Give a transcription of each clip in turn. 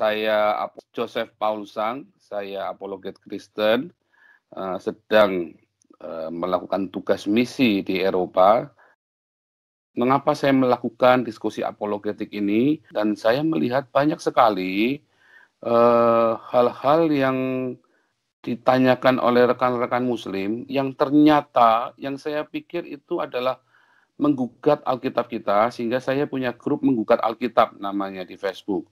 Saya Joseph Paul Sang, saya apologet Kristen, sedang melakukan tugas misi di Eropa. Mengapa saya melakukan diskusi apologetik ini? Dan saya melihat banyak sekali hal-hal yang ditanyakan oleh rekan-rekan Muslim yang ternyata yang saya pikir itu adalah menggugat Alkitab kita, sehingga saya punya grup menggugat Alkitab namanya di Facebook.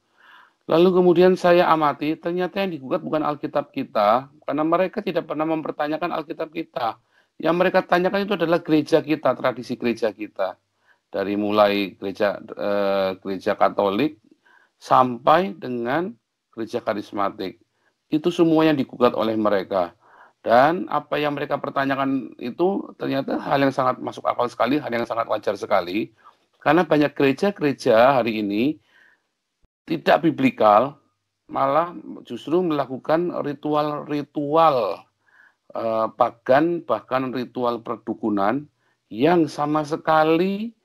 Lalu kemudian saya amati, ternyata yang digugat bukan Alkitab kita, karena mereka tidak pernah mempertanyakan Alkitab kita. Yang mereka tanyakan itu adalah gereja kita, tradisi gereja kita. Dari mulai gereja Katolik sampai dengan gereja karismatik. Itu semua yang digugat oleh mereka. Dan apa yang mereka pertanyakan itu ternyata hal yang sangat masuk akal sekali, hal yang sangat wajar sekali. Karena banyak gereja-gereja hari ini tidak biblikal, malah justru melakukan ritual-ritual pagan, bahkan ritual perdukunan yang sama sekali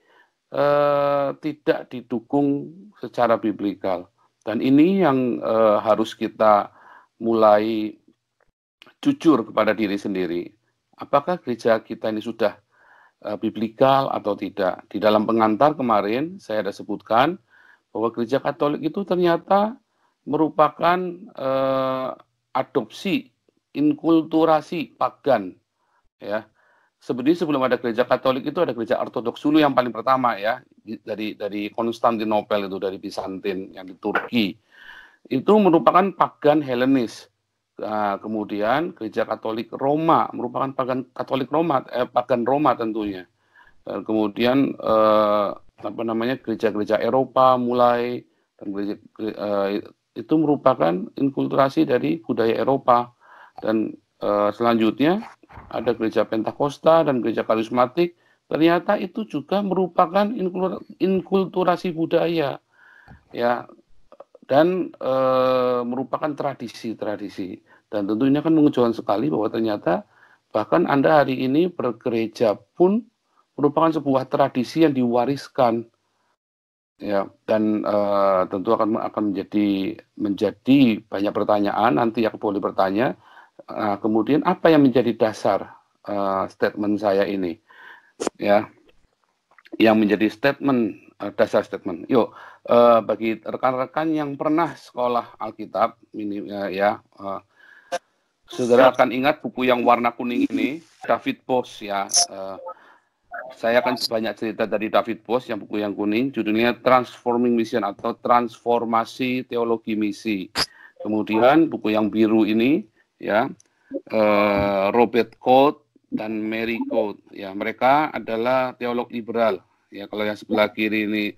tidak didukung secara biblikal. Dan ini yang harus kita mulai jujur kepada diri sendiri. Apakah gereja kita ini sudah biblikal atau tidak? Di dalam pengantar kemarin saya ada sebutkan bahwa gereja Katolik itu ternyata merupakan adopsi, inkulturasi pagan, ya. Sebenarnya sebelum ada gereja Katolik itu ada gereja Ortodoks dulu yang paling pertama, ya, dari Konstantinopel itu, dari Bizantin yang di Turki. Itu merupakan pagan Helenis. Nah, kemudian gereja Katolik Roma merupakan pagan Roma tentunya. Dan kemudian gereja-gereja Eropa mulai, dan itu merupakan inkulturasi dari budaya Eropa. Dan selanjutnya ada gereja Pentakosta dan gereja karismatik, ternyata itu juga merupakan inkulturasi budaya, ya, dan merupakan tradisi-tradisi. Dan tentunya kan mengejutkan sekali bahwa ternyata bahkan Anda hari ini bergereja pun merupakan sebuah tradisi yang diwariskan, ya. Dan tentu akan menjadi banyak pertanyaan nanti yang boleh bertanya. Kemudian apa yang menjadi dasar statement saya ini, ya, yang menjadi dasar statement. Yuk, bagi rekan-rekan yang pernah sekolah Alkitab ini, saudara akan ingat buku yang warna kuning ini, David Bosch, ya. Saya akan banyak cerita dari David Bosch yang buku yang kuning, judulnya Transforming Mission atau Transformasi Teologi Misi. Kemudian buku yang biru ini, ya, Robert Coates dan Mary Coates, ya, mereka adalah teolog liberal, ya. Kalau yang sebelah kiri ini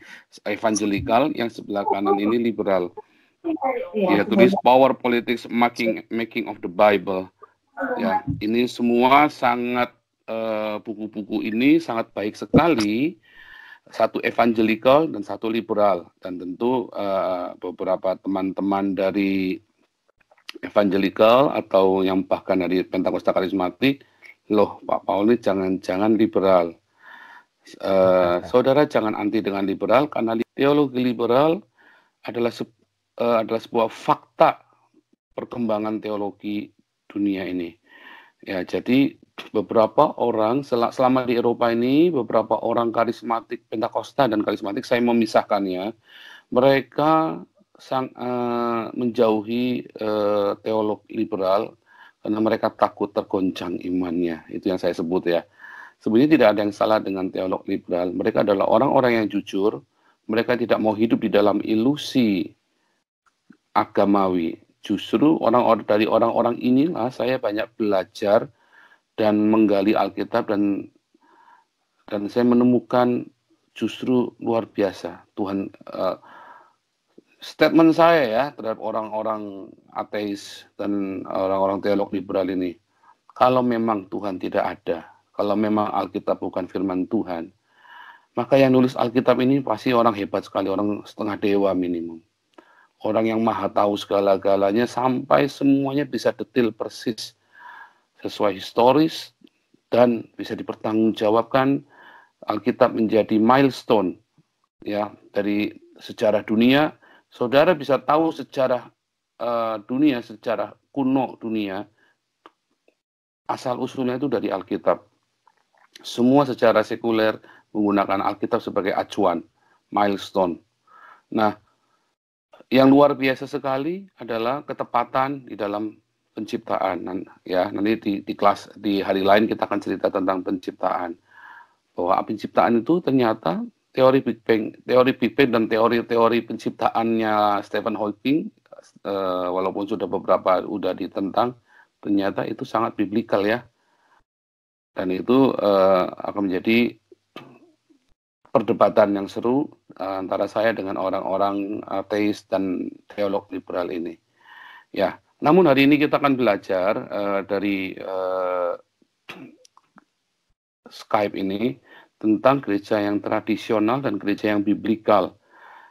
evangelical, yang sebelah kanan ini liberal. Ya, tulis Power Politics Making of the Bible. Ya, ini semua sangat buku-buku ini sangat baik sekali. Satu evangelical dan satu liberal. Dan tentu beberapa teman-teman dari evangelical atau yang bahkan dari Pentakosta karismatik, loh Pak Paul ini jangan liberal. Saudara jangan anti dengan liberal, karena teologi liberal adalah sebuah fakta perkembangan teologi dunia ini. Ya, jadi beberapa orang selama di Eropa ini, beberapa orang karismatik Pentakosta dan karismatik, saya memisahkannya, mereka menjauhi teolog liberal karena mereka takut tergoncang imannya. Itu yang saya sebut, ya. Sebenarnya tidak ada yang salah dengan teolog liberal. Mereka adalah orang-orang yang jujur. Mereka tidak mau hidup di dalam ilusi agamawi. Justru dari orang-orang inilah saya banyak belajar dan menggali Alkitab, dan saya menemukan justru luar biasa Tuhan. Statement saya, ya, terhadap orang-orang ateis dan orang-orang teolog liberal ini, kalau memang Tuhan tidak ada, kalau memang Alkitab bukan firman Tuhan, maka yang nulis Alkitab ini pasti orang hebat sekali, orang setengah dewa minimum. Orang yang maha tahu segala-galanya sampai semuanya bisa detail persis sesuai historis dan bisa dipertanggungjawabkan. Alkitab menjadi milestone, ya, dari sejarah dunia Saudara bisa tahu sejarah dunia, sejarah kuno dunia, asal-usulnya itu dari Alkitab. Semua secara sekuler menggunakan Alkitab sebagai acuan, milestone. Nah, yang luar biasa sekali adalah ketepatan di dalam penciptaan. Ya, nanti di kelas di hari lain kita akan cerita tentang penciptaan. Bahwa penciptaan itu ternyata teori Big Bang dan teori-teori penciptaannya Stephen Hawking, walaupun sudah beberapa udah ditentang, ternyata itu sangat biblikal ya. Dan itu akan menjadi perdebatan yang seru antara saya dengan orang-orang ateis dan teolog liberal ini. Ya, namun hari ini kita akan belajar dari Skype ini tentang gereja yang tradisional dan gereja yang biblikal.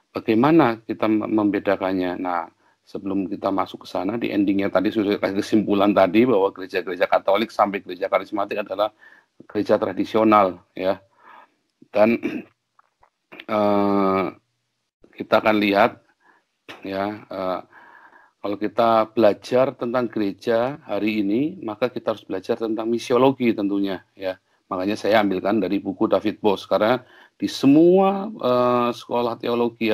Bagaimana kita membedakannya? Nah, sebelum kita masuk ke sana, di endingnya tadi sudah kasih kesimpulan tadi bahwa gereja-gereja Katolik sampai gereja karismatik adalah gereja tradisional, ya. Dan kita akan lihat, ya, kalau kita belajar tentang gereja hari ini, maka kita harus belajar tentang misiologi tentunya, ya. Makanya saya ambilkan dari buku David Bosch, karena di semua sekolah teologi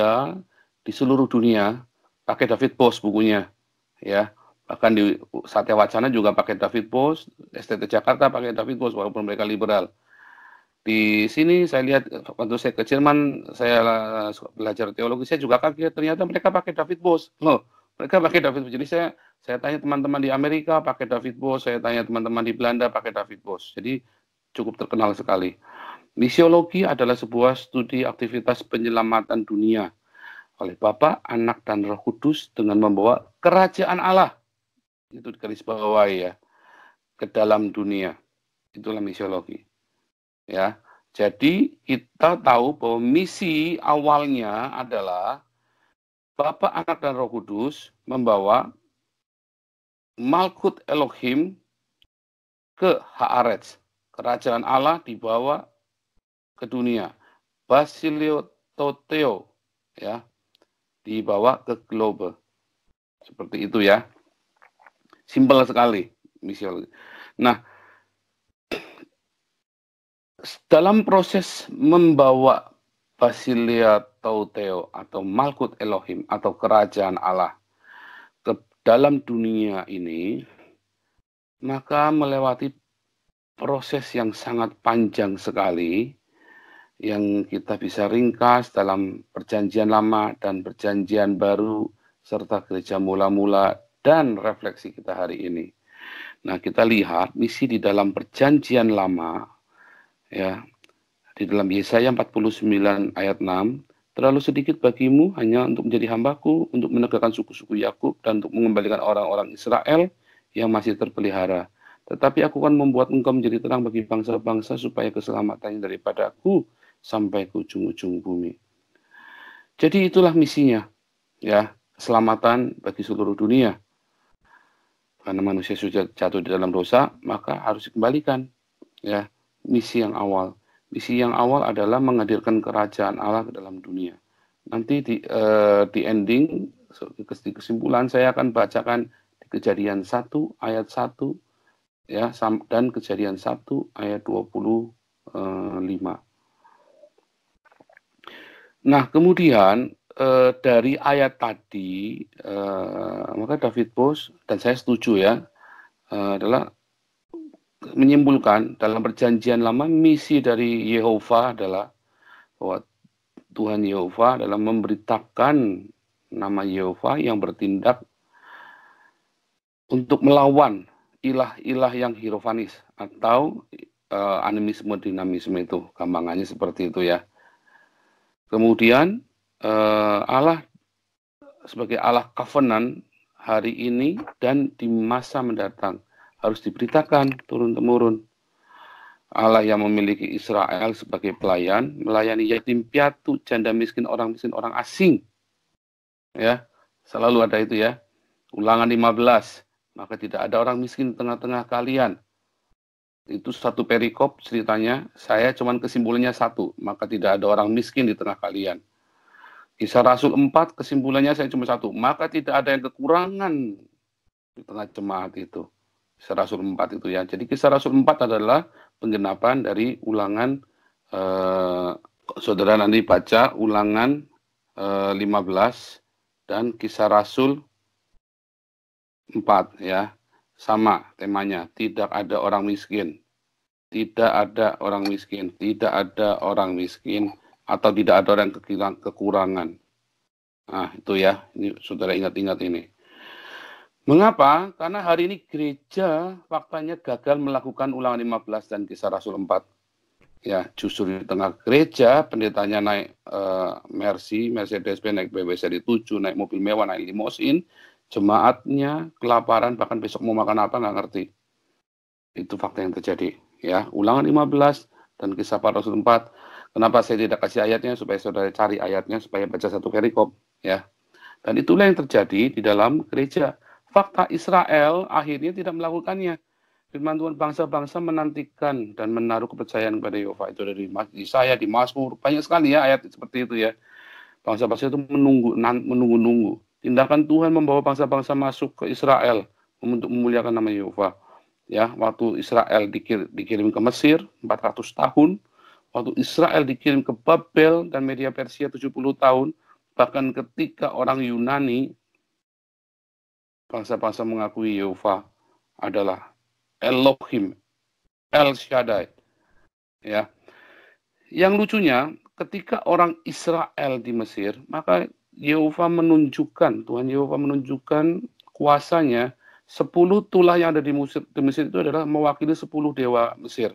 di seluruh dunia pakai David Bosch bukunya, ya. Bahkan di Satya Wacana juga pakai David Bosch, STT Jakarta pakai David Bosch walaupun mereka liberal. Di sini saya lihat waktu saya ke Jerman, saya belajar teologi, saya juga kaget ternyata mereka pakai David Bosch. Loh, mereka pakai David Bosch. Jadi saya tanya teman-teman di Amerika pakai David Bosch, saya tanya teman-teman di Belanda pakai David Bosch. Jadi cukup terkenal sekali. Misiologi adalah sebuah studi aktivitas penyelamatan dunia oleh Bapa, Anak, dan Roh Kudus dengan membawa kerajaan Allah, itu garis bawahi ya, ke dalam dunia. Itulah misiologi. Ya, jadi kita tahu bahwa misi awalnya adalah Bapa, Anak, dan Roh Kudus membawa Malkut Elohim ke Haaretz. Kerajaan Allah dibawa ke dunia. Basilio Toteo, ya, dibawa ke globe. Seperti itu ya. Simpel sekali misiologi. Nah, dalam proses membawa Basilia Tauteo atau Malkut Elohim atau kerajaan Allah ke dalam dunia ini, maka melewati proses yang sangat panjang sekali yang kita bisa ringkas dalam Perjanjian Lama dan Perjanjian Baru serta gereja mula-mula dan refleksi kita hari ini. Nah, kita lihat misi di dalam Perjanjian Lama, ya, di dalam Yesaya 49 ayat 6, terlalu sedikit bagimu hanya untuk menjadi hambaku, untuk menegakkan suku-suku Yakub dan untuk mengembalikan orang-orang Israel yang masih terpelihara. Tetapi aku akan membuat engkau menjadi terang bagi bangsa-bangsa supaya keselamatannya daripada aku sampai ke ujung-ujung bumi. Jadi itulah misinya, ya, keselamatan bagi seluruh dunia. Karena manusia sudah jatuh di dalam dosa, maka harus dikembalikan, ya, misi yang awal. Misi yang awal adalah menghadirkan kerajaan Allah ke dalam dunia. Nanti di ending, di kesimpulan saya akan bacakan di Kejadian 1 ayat 1 ya, dan Kejadian 1 ayat 25. Nah, kemudian dari ayat tadi, maka David Bosch dan saya setuju ya, adalah menyimpulkan dalam Perjanjian Lama misi dari Yehova adalah bahwa Tuhan Yehova adalah memberitakan nama Yehova yang bertindak untuk melawan ilah-ilah yang hierofanis atau animisme dinamisme, itu gampangannya seperti itu ya. Kemudian Allah sebagai Allah covenant hari ini dan di masa mendatang harus diberitakan turun-temurun. Allah yang memiliki Israel sebagai pelayan, melayani yatim piatu, janda miskin, orang asing. Ya, selalu ada itu ya. Ulangan 15, maka tidak ada orang miskin di tengah-tengah kalian. Itu satu perikop ceritanya, saya cuman kesimpulannya satu, maka tidak ada orang miskin di tengah kalian. Kisah Rasul 4, kesimpulannya saya cuma satu. Maka tidak ada yang kekurangan di tengah jemaat itu. Kisah Rasul 4 itu ya. Jadi Kisah Rasul 4 adalah penggenapan dari ulangan, saudara nanti baca ulangan 15 dan Kisah Rasul 4 ya. Sama temanya, tidak ada orang miskin. Tidak ada orang miskin, tidak ada orang miskin, atau tidak ada orang kekurangan. Nah, itu ya, ini saudara ingat-ingat ini. Mengapa? Karena hari ini gereja faktanya gagal melakukan ulangan 15 dan Kisah Rasul 4. Ya, justru di tengah gereja, pendetanya naik Mercedes-Benz, naik BMW seri 7, naik mobil mewah, naik limosin, jemaatnya kelaparan, bahkan besok mau makan apa nggak ngerti. Itu fakta yang terjadi. Ya, ulangan 15 dan Kisah Rasul 4. Kenapa saya tidak kasih ayatnya? Supaya saudara cari ayatnya, supaya baca satu perikop. Ya. Dan itulah yang terjadi di dalam gereja. Fakta Israel akhirnya tidak melakukannya. Firman Tuhan, bangsa-bangsa menantikan dan menaruh kepercayaan kepada Yehova. Itu dari Yesaya, di Mazmur, banyak sekali ya ayat seperti itu ya. Bangsa-bangsa itu menunggu-nunggu. Tindakan Tuhan membawa bangsa-bangsa masuk ke Israel untuk memuliakan nama Yehova. Ya, waktu Israel dikirim ke Mesir 400 tahun, waktu Israel dikirim ke Babel dan Media Persia 70 tahun, bahkan ketika orang Yunani, bangsa-bangsa mengakui Yehova adalah Elohim, El Shaddai. Ya. Yang lucunya, ketika orang Israel di Mesir, maka Yehova menunjukkan, Tuhan Yehova menunjukkan kuasanya. 10 tulah yang ada di Mesir itu adalah mewakili 10 dewa Mesir.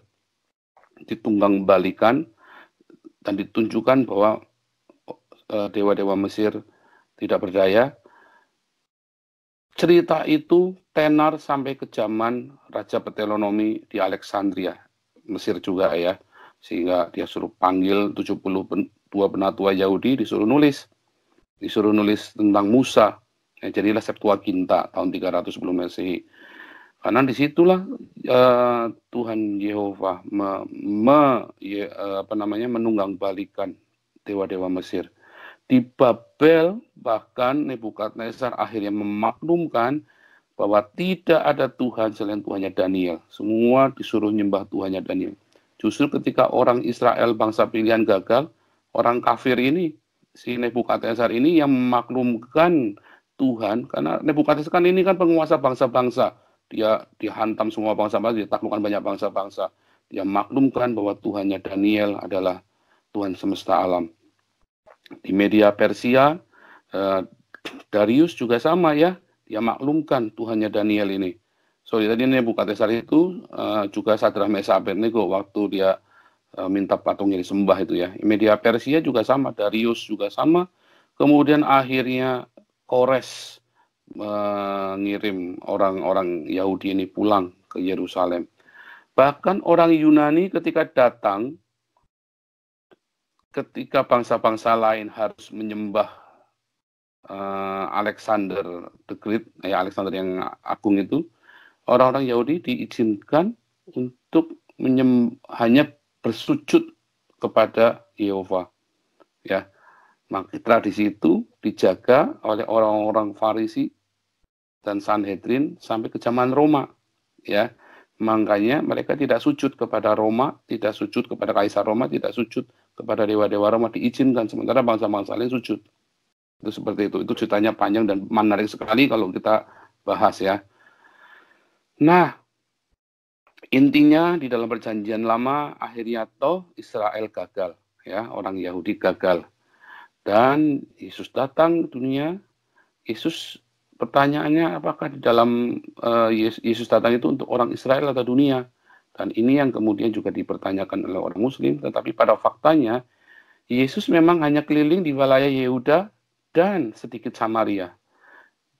Ditunggang balikan dan ditunjukkan bahwa dewa-dewa Mesir tidak berdaya. Cerita itu tenar sampai ke zaman Raja Ptolemy di Alexandria, Mesir juga ya. Sehingga dia suruh panggil 72 penatua Yahudi, disuruh nulis tentang Musa. Ya, jadilah Septuaginta tahun 300 sebelum Masehi. Karena disitulah Tuhan Yehova menunggang balikan dewa-dewa Mesir. Di Babel bahkan Nebukadnezar akhirnya memaklumkan bahwa tidak ada Tuhan selain Tuhannya Daniel. Semua disuruh nyembah Tuhannya Daniel. Justru ketika orang Israel bangsa pilihan gagal, orang kafir ini, si Nebukadnezar ini yang memaklumkan Tuhan, karena Nebukadnezar kan ini kan penguasa bangsa-bangsa. Dia dihantam semua bangsa-bangsa, dia taklukkan banyak bangsa-bangsa. Dia maklumkan bahwa Tuhannya Daniel adalah Tuhan semesta alam. Di Media Persia, Darius juga sama ya, dia maklumkan Tuhannya Daniel ini. Sorry, tadi Nebukadnezar itu juga Sadrah Mesah Abednego waktu dia minta patungnya disembah itu ya. Media Persia juga sama, Darius juga sama. Kemudian akhirnya Kores mengirim orang-orang Yahudi ini pulang ke Yerusalem. Bahkan orang Yunani ketika datang, ketika bangsa-bangsa lain harus menyembah Alexander the Great, Alexander yang agung itu, orang-orang Yahudi diizinkan untuk hanya bersujud kepada Yehova. Ya, maka tradisi itu dijaga oleh orang-orang Farisi dan Sanhedrin sampai ke zaman Roma. Ya, makanya mereka tidak sujud kepada Roma, tidak sujud kepada Kaisar Roma, tidak sujud kepada dewa-dewa Roma, diizinkan, sementara bangsa-bangsa lain sujud. Itu seperti itu. Itu ceritanya panjang dan menarik sekali kalau kita bahas ya. Nah, intinya di dalam perjanjian lama akhirnya toh Israel gagal, ya, orang Yahudi gagal. Dan Yesus datang dunia. Yesus, pertanyaannya apakah di dalam Yesus datang itu untuk orang Israel atau dunia? Dan ini yang kemudian juga dipertanyakan oleh orang Muslim. Tetapi pada faktanya Yesus memang hanya keliling di wilayah Yehuda dan sedikit Samaria.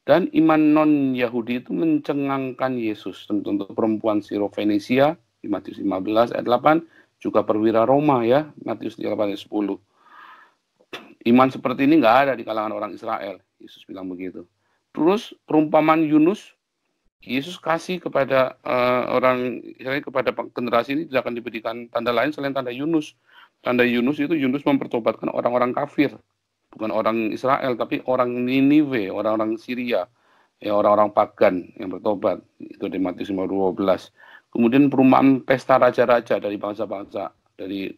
Dan iman non-Yahudi itu mencengangkan Yesus. Tentu perempuan Sirofenisia di Matius 15 ayat 8, juga perwira Roma ya, Matius 8 ayat 10. Iman seperti ini nggak ada di kalangan orang Israel. Yesus bilang begitu. Terus perumpamaan Yunus, Yesus kasih kepada orang Israel, kepada generasi ini tidak akan diberikan tanda lain selain tanda Yunus. Tanda Yunus itu Yunus mempertobatkan orang-orang kafir. bukan orang Israel, tapi orang Niniwe, orang-orang Syria, ya orang-orang pagan yang bertobat. Itu di Matius 5:12. Kemudian perumpamaan pesta raja-raja dari bangsa-bangsa, dari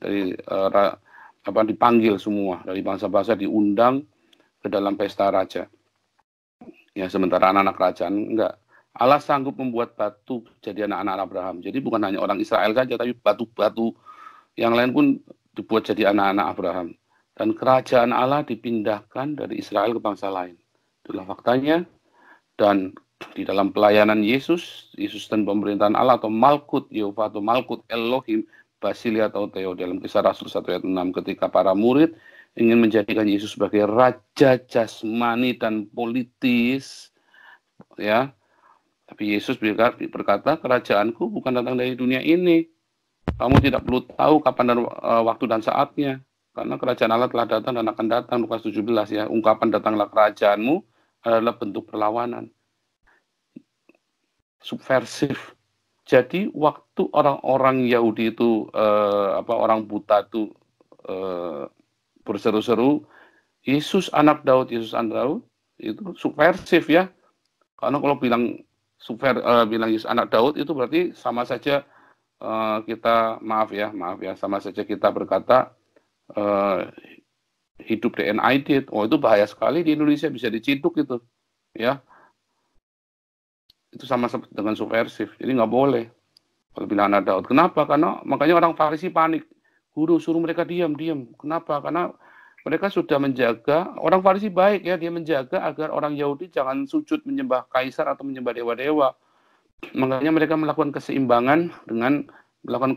dipanggil semua dari bangsa-bangsa, diundang ke dalam pesta raja. Ya, sementara anak-anak kerajaan enggak. Allah sanggup membuat batu jadi anak-anak Abraham. Jadi bukan hanya orang Israel saja, tapi batu-batu yang lain pun dibuat jadi anak-anak Abraham. Dan kerajaan Allah dipindahkan dari Israel ke bangsa lain. Itulah faktanya. Dan di dalam pelayanan Yesus dan pemerintahan Allah atau Malkut Yehova atau Malkut Elohim, Basilia atau Theo, dalam Kisah Rasul 1 ayat 6, ketika para murid ingin menjadikan Yesus sebagai raja jasmani dan politis, ya. Tapi Yesus berkata, kerajaanku bukan datang dari dunia ini. Kamu tidak perlu tahu kapan dan waktu dan saatnya. Karena kerajaan Allah telah datang dan akan datang. Lukas 17 ya. Ungkapan datanglah kerajaanmu adalah bentuk perlawanan. Subversif. Jadi waktu orang-orang Yahudi itu, orang buta itu berseru-seru, Yesus anak Daud, Yesus anak Daud, itu subversif ya. Karena kalau bilang Yesus anak Daud itu berarti sama saja kita sama saja kita berkata hidup DNID. Oh, itu bahaya sekali di Indonesia, bisa diciduk itu ya. Itu sama dengan subversif, jadi nggak boleh kalau bilang anak Daud. Kenapa? Karena makanya orang Farisi panik, guru suruh mereka diam. Kenapa? Karena mereka sudah menjaga, orang Farisi baik ya, dia menjaga agar orang Yahudi jangan sujud menyembah kaisar atau menyembah dewa-dewa. Makanya mereka melakukan keseimbangan dengan melakukan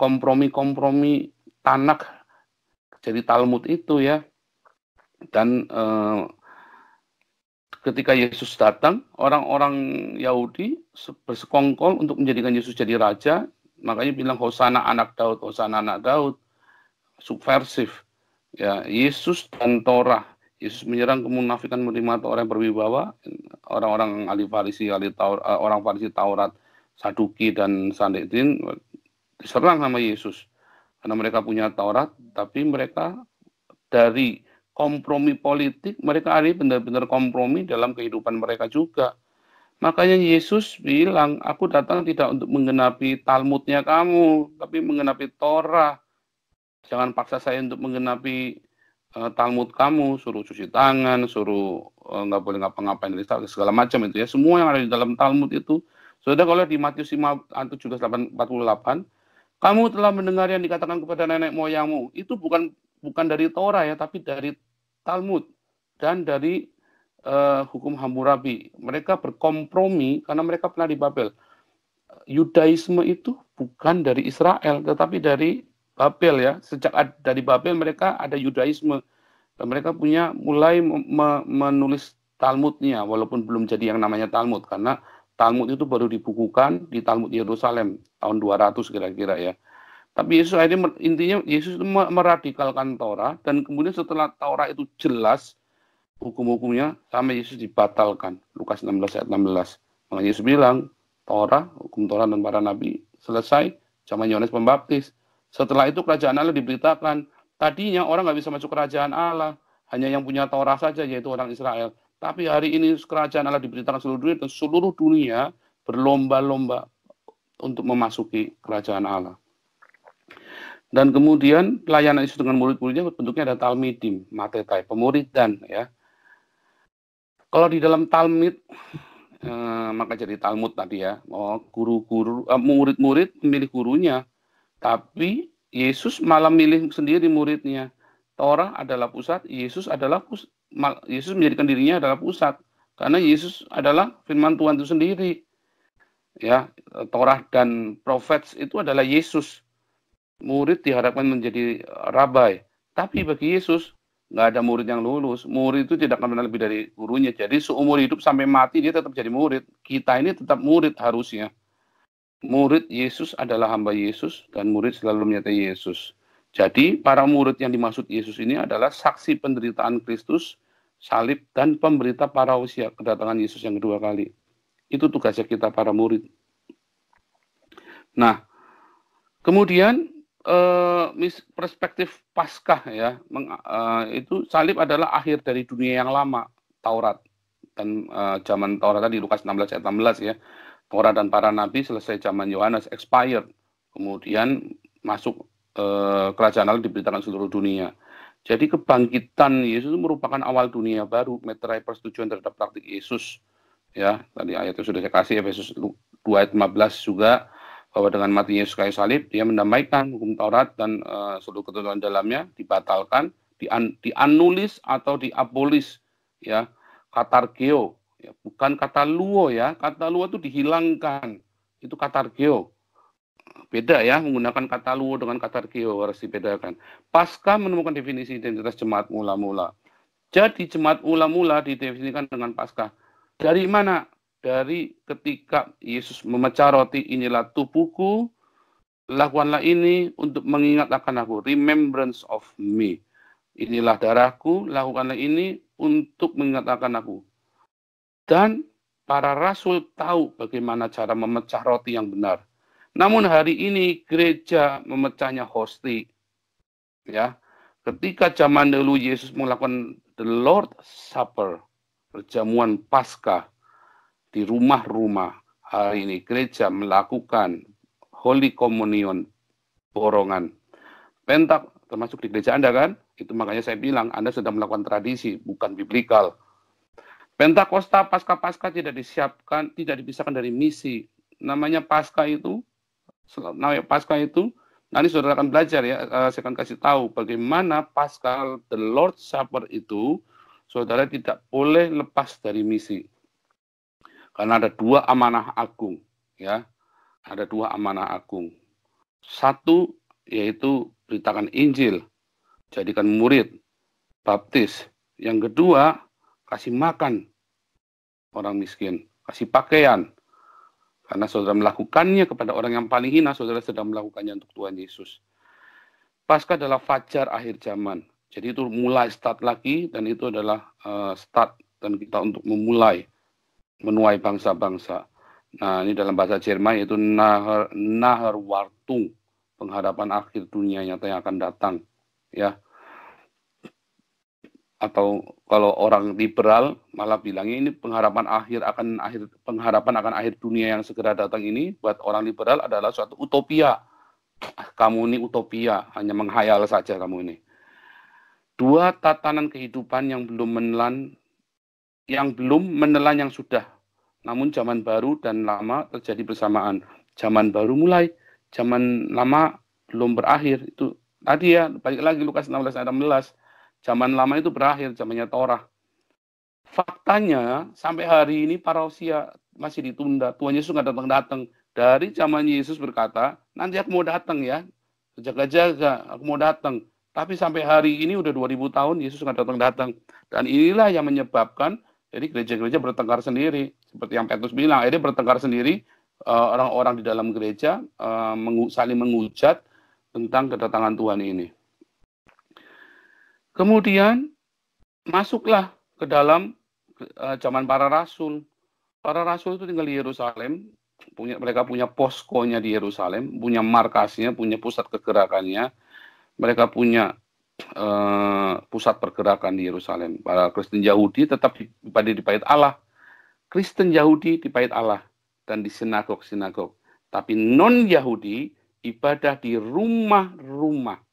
kompromi Tanakh jadi Talmud itu ya. Dan ketika Yesus datang, orang-orang Yahudi bersekongkol untuk menjadikan Yesus jadi raja. Makanya bilang Hosana anak Daud, Hosana anak Daud. Subversif. Ya, Yesus dan Torah. Yesus menyerang kemunafikan menerima orang yang berwibawa, orang-orang ahli Farisi, orang Farisi Taurat, Saduki dan Sanhedrin diserang sama Yesus. Karena mereka punya Taurat, tapi mereka dari kompromi politik, mereka ada benar-benar kompromi dalam kehidupan mereka juga. Makanya Yesus bilang, aku datang tidak untuk menggenapi Talmudnya kamu, tapi menggenapi Torah. Jangan paksa saya untuk menggenapi Talmud kamu, suruh cuci tangan, suruh nggak boleh ngapa-ngapain, segala macam itu ya. Semua yang ada di dalam Talmud itu. Saudara, kalau di Matius 5:17-48, kamu telah mendengar yang dikatakan kepada nenek moyangmu. Itu bukan dari Torah ya, tapi dari Talmud dan dari hukum Hammurabi. Mereka berkompromi karena mereka pernah di Babel. Yudaisme itu bukan dari Israel, tetapi dari Babel ya. Sejak dari Babel mereka ada Yudaisme. Dan mereka mulai menulis Talmudnya, walaupun belum jadi yang namanya Talmud, karena Talmud itu baru dibukukan di Talmud Yerusalem tahun 200 kira-kira ya. Tapi Yesus akhirnya intinya Yesus itu meradikalkan Torah, dan kemudian setelah Torah itu jelas hukum-hukumnya, sama Yesus dibatalkan. Lukas 16 ayat 16. Makanya Yesus bilang, Torah, hukum Torah dan para nabi selesai zaman Yohanes Pembaptis. Setelah itu kerajaan Allah diberitakan. Tadinya orang nggak bisa masuk kerajaan Allah, hanya yang punya Torah saja, yaitu orang Israel. Tapi hari ini kerajaan Allah diberitakan seluruh dunia, dan seluruh dunia berlomba-lomba untuk memasuki kerajaan Allah. Dan kemudian pelayanan Yesus dengan murid-muridnya bentuknya ada talmidim, matetai, pemuridan ya. Kalau di dalam Talmud, maka jadi Talmud tadi ya, murid-murid memilih gurunya, tapi Yesus malah milih sendiri muridnya. Torah adalah pusat, Yesus menjadikan dirinya adalah pusat, karena Yesus adalah firman Tuhan itu sendiri. Ya, Torah dan Prophet itu adalah Yesus. Murid diharapkan menjadi rabai, tapi bagi Yesus nggak ada murid yang lulus. Murid itu tidak akan pernah lebih dari gurunya. Jadi seumur hidup sampai mati dia tetap jadi murid. Kita ini tetap murid harusnya. Murid Yesus adalah hamba Yesus, dan murid selalu menyertai Yesus. Jadi para murid yang dimaksud Yesus ini adalah saksi penderitaan Kristus, salib, dan pemberita parousia, kedatangan Yesus yang kedua kali. Itu tugasnya kita para murid. Nah, kemudian perspektif Paskah ya, itu salib adalah akhir dari dunia yang lama, Taurat. Dan zaman Taurat tadi Lukas 16 ayat 16 ya. Taurat dan para nabi selesai zaman Yohanes expired. Kemudian masuk kerajaan Allah diberitakan seluruh dunia. Jadi kebangkitan Yesus itu merupakan awal dunia baru, meterai persetujuan terhadap praktik Yesus. Ya, tadi ayatnya sudah saya kasih, Efesus 2 ayat 15 juga, bahwa dengan mati Yesus kayu salib, dia mendamaikan hukum Taurat dan seluruh ketentuan dalamnya dibatalkan, dianulis atau diabolis, ya, katargeo, ya, bukan kata luo ya, kata luo itu dihilangkan, itu katargeo. Beda ya, menggunakan kata luo dengan katargeo harus dibedakan. Paskah menemukan definisi identitas jemaat mula-mula. Jadi jemaat mula-mula didefinisikan dengan Paskah. Dari mana? Dari ketika Yesus memecah roti, inilah tubuhku, lakukanlah ini untuk mengingat akan aku. Remembrance of me. Inilah darahku, lakukanlah ini untuk mengingat akan aku. Dan para rasul tahu bagaimana cara memecah roti yang benar. Namun hari ini gereja memecahnya hosti. Ya, ketika zaman dulu Yesus melakukan the Lord Supper, perjamuan Paskah di rumah-rumah, hari ini gereja melakukan Holy Communion, borongan. Pentak termasuk di gereja Anda kan? Itu makanya saya bilang Anda sedang melakukan tradisi, bukan biblikal. Pentakosta, Paskah tidak disiapkan, tidak dipisahkan dari misi. Namanya Paskah itu, nanti saudara akan belajar ya, saya akan kasih tahu bagaimana Paskah, the Lord Supper itu, saudara tidak boleh lepas dari misi. Karena ada dua amanah agung, ya, ada dua amanah agung. Satu yaitu beritakan Injil, jadikan murid, baptis. Yang kedua, kasih makan orang miskin, kasih pakaian. Karena saudara melakukannya kepada orang yang paling hina, saudara sedang melakukannya untuk Tuhan Yesus. Paskah adalah fajar akhir zaman. Jadi itu mulai start lagi, dan itu adalah start dan kita untuk memulai menuai bangsa-bangsa. Nah, ini dalam bahasa Jerman yaitu Nahar Wartung, penghadapan akhir dunia nyata yang akan datang. Ya. Atau kalau orang liberal malah bilangnya ini pengharapan akan akhir dunia yang segera datang ini buat orang liberal adalah suatu utopia. Kamu ini utopia, hanya menghayal saja kamu ini. Dua tatanan kehidupan yang belum menelan yang sudah. Namun zaman baru dan lama terjadi bersamaan. Zaman baru mulai, zaman lama belum berakhir. Itu tadi ya, balik lagi Lukas 16 ayat 16. Zaman lama itu berakhir, zamannya Torah. Faktanya, sampai hari ini parousia masih ditunda. Tuhan Yesus nggak datang-datang. Dari zaman Yesus berkata, nanti aku mau datang ya. Jaga-jaga, aku mau datang. Tapi sampai hari ini udah 2000 tahun, Yesus nggak datang-datang. Dan inilah yang menyebabkan, jadi gereja-gereja bertengkar sendiri. Seperti yang Petrus bilang, ini bertengkar sendiri. Orang-orang di dalam gereja saling menghujat tentang kedatangan Tuhan ini. Kemudian masuklah ke dalam zaman para rasul. Para rasul itu tinggal di Yerusalem, mereka punya poskonya di Yerusalem, punya markasnya, punya pusat kegerakannya. Mereka punya pusat pergerakan di Yerusalem. Para Kristen Yahudi tetap di bait Allah. Kristen Yahudi di bait Allah dan di sinagog-sinagog. Tapi non-Yahudi ibadah di rumah-rumah.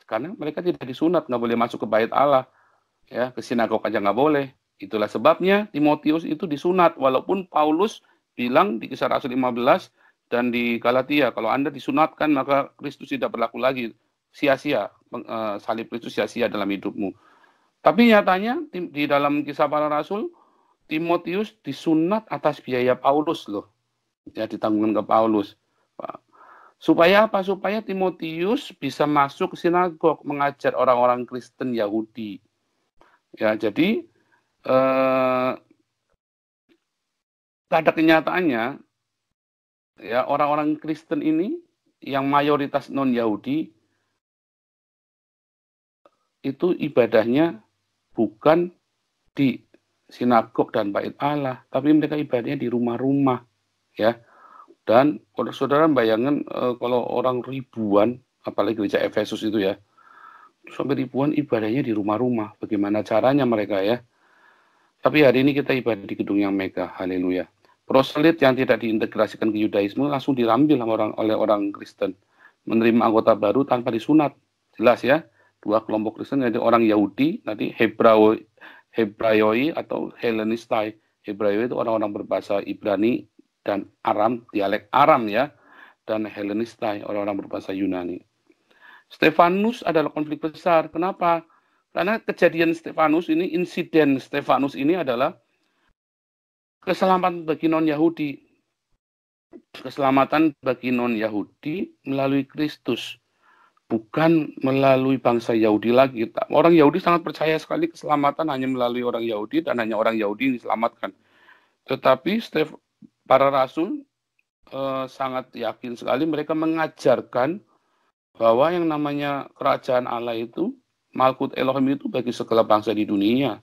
Karena mereka tidak disunat, nggak boleh masuk ke bait Allah, ya, ke sinagog aja nggak boleh. Itulah sebabnya Timotius itu disunat, walaupun Paulus bilang di Kisah Rasul 15 dan di Galatia, kalau Anda disunatkan maka Kristus tidak berlaku lagi, sia-sia, salib Kristus sia-sia dalam hidupmu. Tapi nyatanya di dalam Kisah Para Rasul, Timotius disunat atas biaya Paulus loh, ya, ditanggungkan ke Paulus. Supaya apa? Supaya Timotius bisa masuk ke sinagog, mengajar orang-orang Kristen Yahudi. Ya, jadi pada kenyataannya, ya, orang-orang Kristen ini yang mayoritas non-Yahudi itu ibadahnya bukan di sinagog dan bait Allah, tapi mereka ibadahnya di rumah-rumah, ya. Dan kalau saudara bayangkan kalau orang ribuan apalagi gereja Efesus itu ya. Sampai ribuan ibadahnya di rumah-rumah. Bagaimana caranya mereka ya? Tapi hari ini kita ibadah di gedung yang megah, haleluya. Proselit yang tidak diintegrasikan ke Yudaisme langsung diambil oleh orang Kristen. Menerima anggota baru tanpa disunat. Jelas ya, dua kelompok Kristen, yaitu orang Yahudi, nanti Hebraioi atau Hellenistai. Hebraioi itu orang-orang berbahasa Ibrani dan Aram, dialek Aram ya, dan Hellenistai, orang-orang berbahasa Yunani. Stefanus adalah konflik besar. Kenapa? Karena kejadian Stefanus ini, insiden Stefanus ini adalah keselamatan bagi non-Yahudi. Keselamatan bagi non-Yahudi melalui Kristus. Bukan melalui bangsa Yahudi lagi. Orang Yahudi sangat percaya sekali keselamatan hanya melalui orang Yahudi dan hanya orang Yahudi yang diselamatkan. Tetapi para rasul sangat yakin sekali, mereka mengajarkan bahwa yang namanya kerajaan Allah itu, Malkut Elohim itu bagi segala bangsa di dunia.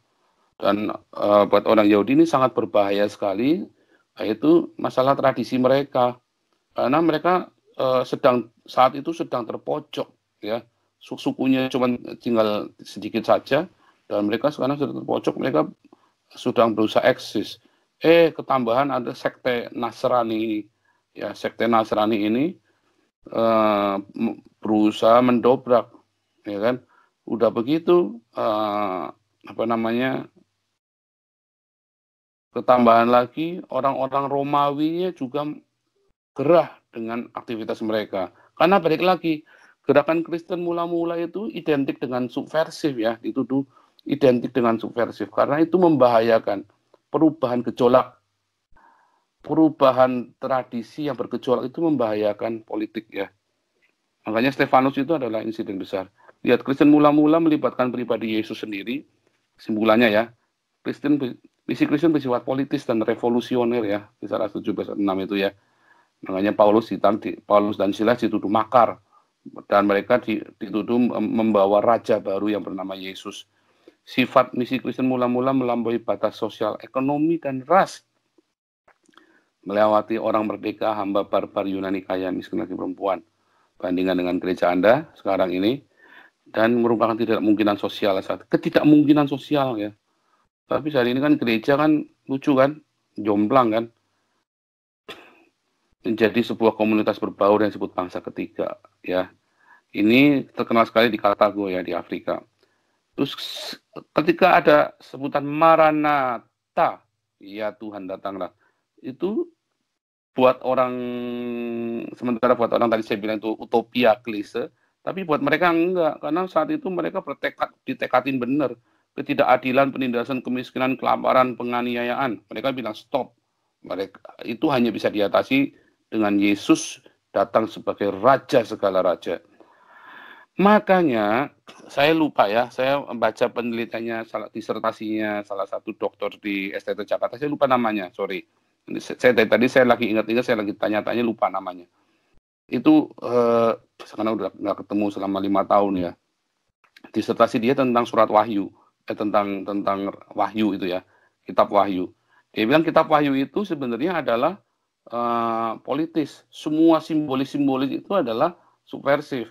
Dan buat orang Yahudi ini sangat berbahaya sekali, yaitu masalah tradisi mereka. Karena mereka saat itu sedang terpojok, ya. Sukunya cuma tinggal sedikit saja, dan mereka sekarang sudah terpojok, mereka sudah berusaha eksis. Ketambahan ada sekte Nasrani ini. Ya, sekte Nasrani ini berusaha mendobrak, ya kan? Udah begitu, ketambahan lagi orang-orang Romawinya juga gerah dengan aktivitas mereka. Karena balik lagi, gerakan Kristen mula-mula itu identik dengan subversif ya, dituduh identik dengan subversif karena itu membahayakan perubahan gejolak. Perubahan tradisi yang bergejolak itu membahayakan politik ya. Makanya Stefanus itu adalah insiden besar. Lihat, Kristen mula-mula melibatkan pribadi Yesus sendiri, kesimpulannya ya, misi Kristen bersifat politis dan revolusioner ya, kisah 17:6 itu ya. Makanya Paulus dan Silas dituduh makar, dan mereka dituduh membawa raja baru yang bernama Yesus. Sifat misi Kristen mula-mula melampaui batas sosial, ekonomi, dan ras. Melewati orang merdeka, hamba barbar, Yunani kaya, miskin lagi perempuan. Bandingkan dengan gereja Anda sekarang ini, dan merupakan ketidakmungkinan sosial, ketidakmungkinan sosial ya. Tapi hari ini kan gereja kan lucu kan, jomplang kan, menjadi sebuah komunitas berbaur yang disebut bangsa ketiga ya. Ini terkenal sekali di Kartago ya, di Afrika. Terus ketika ada sebutan Maranatha, ya Tuhan datanglah, itu sementara buat orang tadi saya bilang itu utopia klise, tapi buat mereka enggak, karena saat itu mereka ditekadin benar, ketidakadilan, penindasan, kemiskinan, kelaparan, penganiayaan, mereka bilang stop. Mereka itu hanya bisa diatasi dengan Yesus datang sebagai raja segala raja. Makanya saya lupa ya, saya baca penelitiannya, disertasinya salah satu dokter di STT Jakarta, saya lupa namanya, sorry. Tadi saya lagi ingat-ingat, saya lagi tanya-tanya, lupa namanya. Itu karena udah nggak ketemu selama 5 tahun ya. Disertasi dia tentang surat Wahyu, tentang Wahyu itu ya, kitab Wahyu. Dia bilang kitab Wahyu itu sebenarnya adalah politis. Semua simbolis-simbolis itu adalah subversif.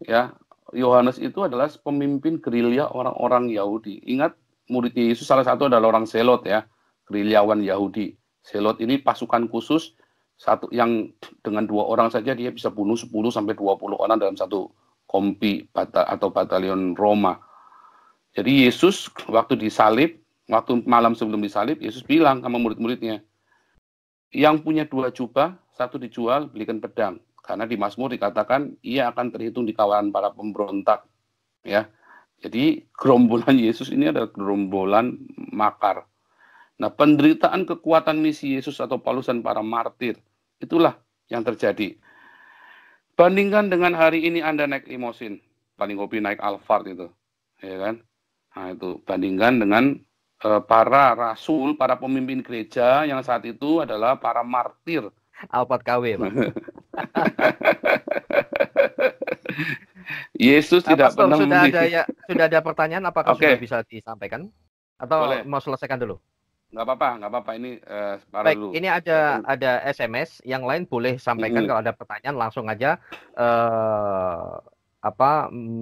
Ya, Yohanes itu adalah pemimpin gerilya orang-orang Yahudi. Ingat, murid Yesus salah satu adalah orang Zelot ya, gerilyawan Yahudi. Zelot ini pasukan khusus satu yang dengan 2 orang saja dia bisa bunuh 10 sampai 20 orang dalam satu kompi atau batalion Roma. Jadi Yesus waktu disalib, waktu malam sebelum disalib, Yesus bilang sama murid-muridnya, yang punya 2 jubah, 1 dijual, belikan pedang. Karena di Mazmur dikatakan ia akan terhitung di kawanan para pemberontak. Ya, jadi gerombolan Yesus ini adalah gerombolan makar. Nah, penderitaan kekuatan misi Yesus atau Paulus dan para martir, itulah yang terjadi. Bandingkan dengan hari ini Anda naik limosin, paling hobi naik Alphard itu, ya kan? Nah, itu bandingkan dengan para rasul, para pemimpin gereja yang saat itu adalah para martir. Alphard KW, Pak. Yesus tidak pernah sudah ada pertanyaan, apakah sudah bisa disampaikan? Atau boleh. mau selesaikan dulu? nggak apa-apa. Ini separuh Baik, dulu. ini ada SMS, yang lain boleh sampaikan Mm-mm. kalau ada pertanyaan langsung aja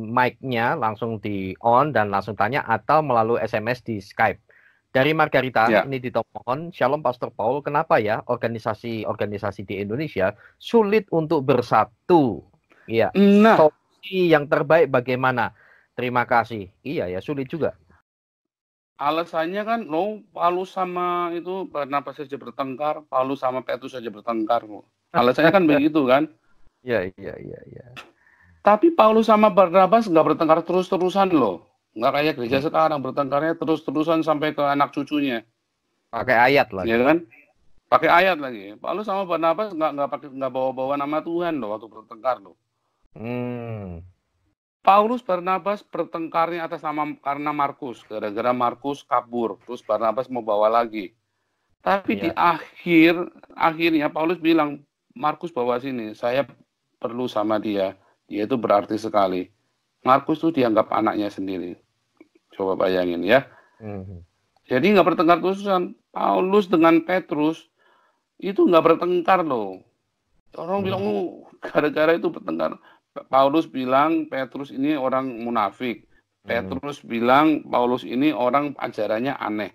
mic-nya langsung di on dan langsung tanya atau melalui SMS di Skype. Dari Margarita, Ya. ini ditomohon, Shalom Pastor Paul, kenapa ya organisasi-organisasi di Indonesia sulit untuk bersatu? Iya, Nah, solusi yang terbaik bagaimana? Terima kasih. Iya ya, sulit juga. alasannya kan, no, Paulus sama itu Barnabas saja bertengkar, Paulus sama Petrus saja bertengkar. Alasannya kan begitu kan. Iya, iya, iya, iya. Tapi Paulus sama Barnabas nggak bertengkar terus-terusan loh. Nggak kayak gereja Hmm. sekarang, bertengkarnya terus-terusan sampai ke anak cucunya. Pakai ayat Ya lagi. kan? Pakai ayat lagi. Paulus sama Barnabas nggak bawa-bawa nama Tuhan loh waktu bertengkar loh. Hmm. Paulus Barnabas bertengkarnya atas nama karena Markus, gara-gara Markus kabur, terus Barnabas mau bawa lagi. Tapi di Ya. akhirnya Paulus bilang, Markus bawa sini, saya perlu sama dia. Dia itu berarti sekali. Markus itu dianggap anaknya sendiri. Coba bayangin ya. Hmm. Jadi nggak bertengkar terusan. Paulus dengan Petrus itu nggak bertengkar loh. Orang bilang, Hmm. gara-gara itu bertengkar. Paulus bilang Petrus ini orang munafik. Hmm. Petrus bilang Paulus ini orang ajarannya aneh.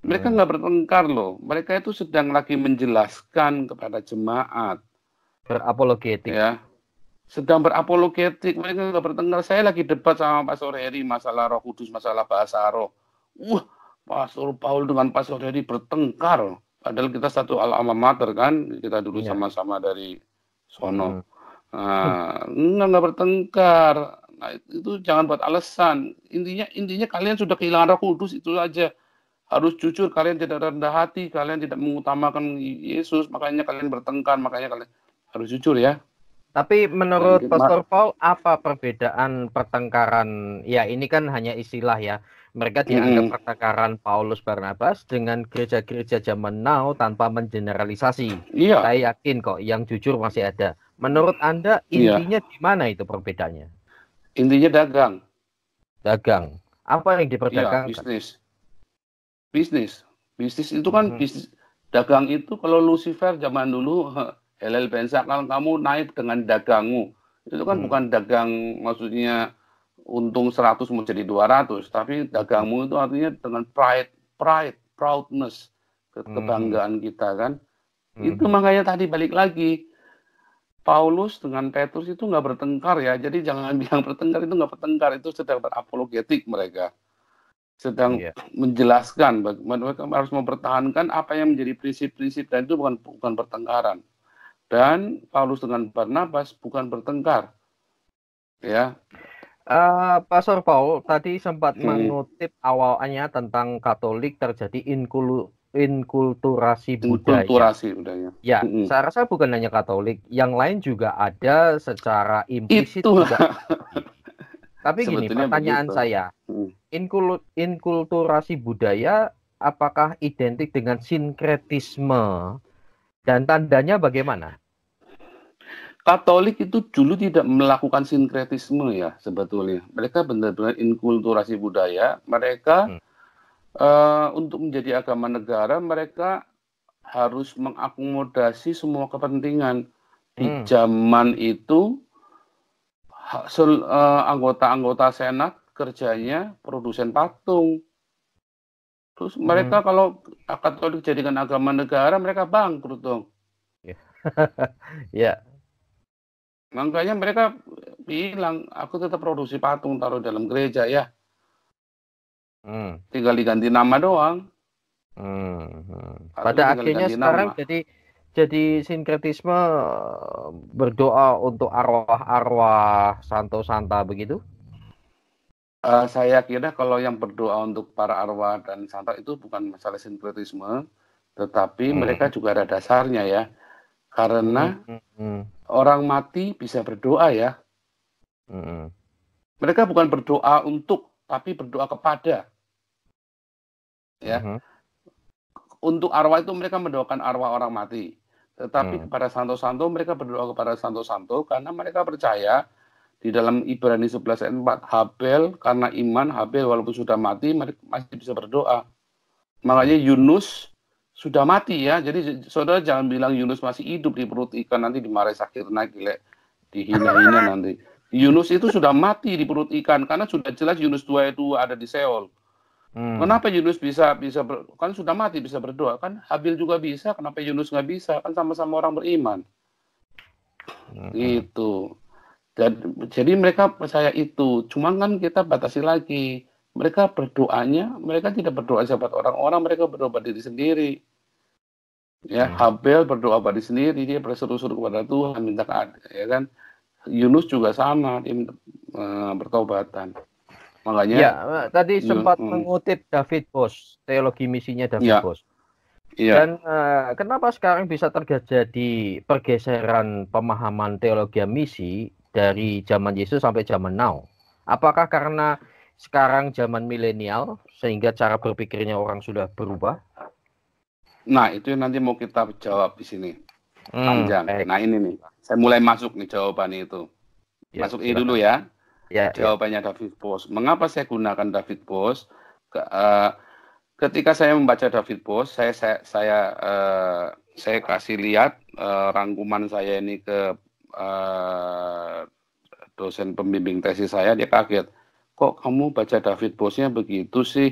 Mereka Hmm. nggak bertengkar loh. Mereka itu sedang lagi menjelaskan kepada jemaat, Berapologetik. ya. Sedang berapologetik. Mereka nggak bertengkar. Saya lagi debat sama Pastor Heri masalah Roh Kudus, masalah bahasa roh. Pastor Paul dengan Pastor Heri bertengkar. Padahal kita satu alma mater kan. Kita dulu Ya. sama-sama dari Hmm. sono. Nah, nggak bertengkar. Nah, itu jangan buat alasan. Intinya kalian sudah kehilangan Roh Kudus, itu aja. Harus jujur, kalian tidak rendah hati, kalian tidak mengutamakan Yesus, makanya kalian bertengkar, makanya kalian harus jujur ya. Tapi Dan menurut Pastor Paul, apa perbedaan pertengkaran? Ya, ini kan hanya istilah ya. Mereka dianggap pertengkaran Paulus Barnabas dengan gereja-gereja zaman now tanpa mengeneralisasi. iya, Saya yakin kok yang jujur masih ada. Menurut Anda, iya. intinya di mana itu perbedaannya? Intinya dagang, Dagang. Apa yang iya, diperdagangkan? bisnis. Bisnis. Bisnis itu kan Mhm. bisnis. Dagang itu kalau Lucifer zaman dulu, Helel Bensa, kalau kamu naik dengan dagangmu. Itu kan Hmm. bukan dagang maksudnya untung 100 mau jadi 200, tapi Mhm. dagangmu itu artinya dengan proudness, Mhm. kebanggaan kita kan. Itu Mhm. makanya tadi balik lagi, Paulus dengan Petrus itu nggak bertengkar ya, jadi jangan bilang bertengkar, itu nggak bertengkar, itu sedang berapologetik mereka. Sedang Iya. menjelaskan bagaimana mereka harus mempertahankan apa yang menjadi prinsip-prinsip, dan itu bukan pertengkaran. Dan Paulus dengan Barnabas bukan bertengkar, ya. Pastor Paul tadi sempat Hmm. mengutip awalnya tentang Katolik terjadi inkulturasi budaya. Inkulturasi udahnya. Ya, Hmm. saya rasa bukan hanya Katolik, yang lain juga ada secara implisit juga Itulah terjadi. Tapi gini, sebetulnya pertanyaan begitu. saya, Hmm. inkulturasi budaya apakah identik dengan sinkretisme dan tandanya bagaimana? Katolik itu dulu tidak melakukan sinkretisme ya sebetulnya. Mereka benar-benar inkulturasi budaya. Mereka Hmm. untuk menjadi agama negara, mereka harus mengakomodasi semua kepentingan. Di Hmm. zaman itu anggota-anggota senat kerjanya produsen patung. Terus Hmm. mereka kalau Katolik jadikan agama negara, mereka bangkrut dong. Ya. Ya. Makanya mereka bilang, aku tetap produksi patung taruh dalam gereja ya. Hmm. Tinggal diganti nama doang. Pada Patungnya tinggal akhirnya diganti sekarang nama. jadi sinkretisme berdoa untuk arwah-arwah santo santa begitu. Saya kira kalau yang berdoa untuk para arwah dan santo itu bukan masalah sinkretisme, tetapi mereka Hmm. juga ada dasarnya ya. Hmm. Karena Hmm. orang mati bisa berdoa ya. Hmm. Mereka bukan berdoa untuk, tapi berdoa kepada. Ya, Hmm. untuk arwah itu mereka mendoakan arwah orang mati. Tetapi Hmm. kepada santo-santo mereka berdoa kepada santo-santo karena mereka percaya di dalam Ibrani 11 ayat 4, Habel karena iman, Habel walaupun sudah mati masih bisa berdoa. Makanya Yunus sudah mati ya. Jadi saudara jangan bilang Yunus masih hidup di perut ikan, nanti dimarahi Sakirna, gile, dihina-hina nanti. Yunus itu sudah mati di perut ikan karena sudah jelas Yunus 2 itu ada di Seol. Kenapa Yunus bisa kan sudah mati bisa berdoa, kan Habil juga bisa, kenapa Yunus nggak bisa? Kan sama-sama orang beriman. Gitu. Jadi mereka percaya itu. Cuman kan kita batasi lagi. Mereka berdoanya, mereka tidak berdoa sahabat orang-orang, mereka berdoa pada diri sendiri. Ya, Habel berdoa pada diri sendiri, dia berseru-seru kepada Tuhan, minta keadilan, ya kan? Yunus juga sama, dia minta bertobatan. Makanya ya, tadi sempat mengutip David Bosch, teologi misinya David Bosch. Iya. Dan kenapa sekarang bisa terjadi pergeseran pemahaman teologi misi dari zaman Yesus sampai zaman now? Apakah karena sekarang zaman milenial sehingga cara berpikirnya orang sudah berubah? Nah, itu yang nanti mau kita jawab di sini. Panjang. Nah, ini nih. Saya mulai masuk nih jawabannya itu. Masuk ini dulu ya. Jawabannya David Bosch. Mengapa saya gunakan David Bosch? Ketika saya membaca David Bosch, saya kasih lihat rangkuman saya ini ke dosen pembimbing tesis saya, dia kaget. Kok kamu baca David Bosch-nya begitu sih?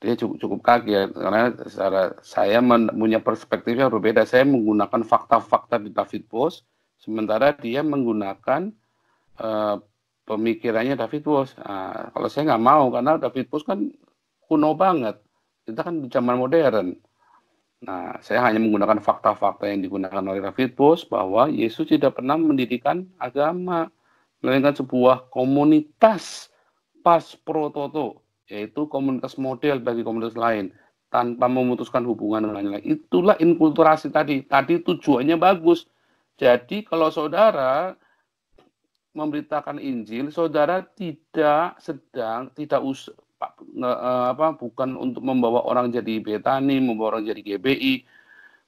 Dia cukup kaget karena saya punya perspektif yang berbeda. Saya menggunakan fakta-fakta di David Bosch, sementara dia menggunakan pemikirannya David Bosch. Kalau saya nggak mau, karena David Bosch kan kuno banget. Kita kan di zaman modern. Nah, saya hanya menggunakan fakta-fakta yang digunakan oleh David Bosch bahwa Yesus tidak pernah mendirikan agama, melainkan sebuah komunitas pas pro toto, yaitu komunitas model bagi komunitas lain, tanpa memutuskan hubungan dengan lain. Itulah inkulturasi tadi. Tadi tujuannya bagus. Jadi kalau saudara memberitakan Injil, saudara bukan untuk membawa orang jadi Betani, membawa orang jadi GBI,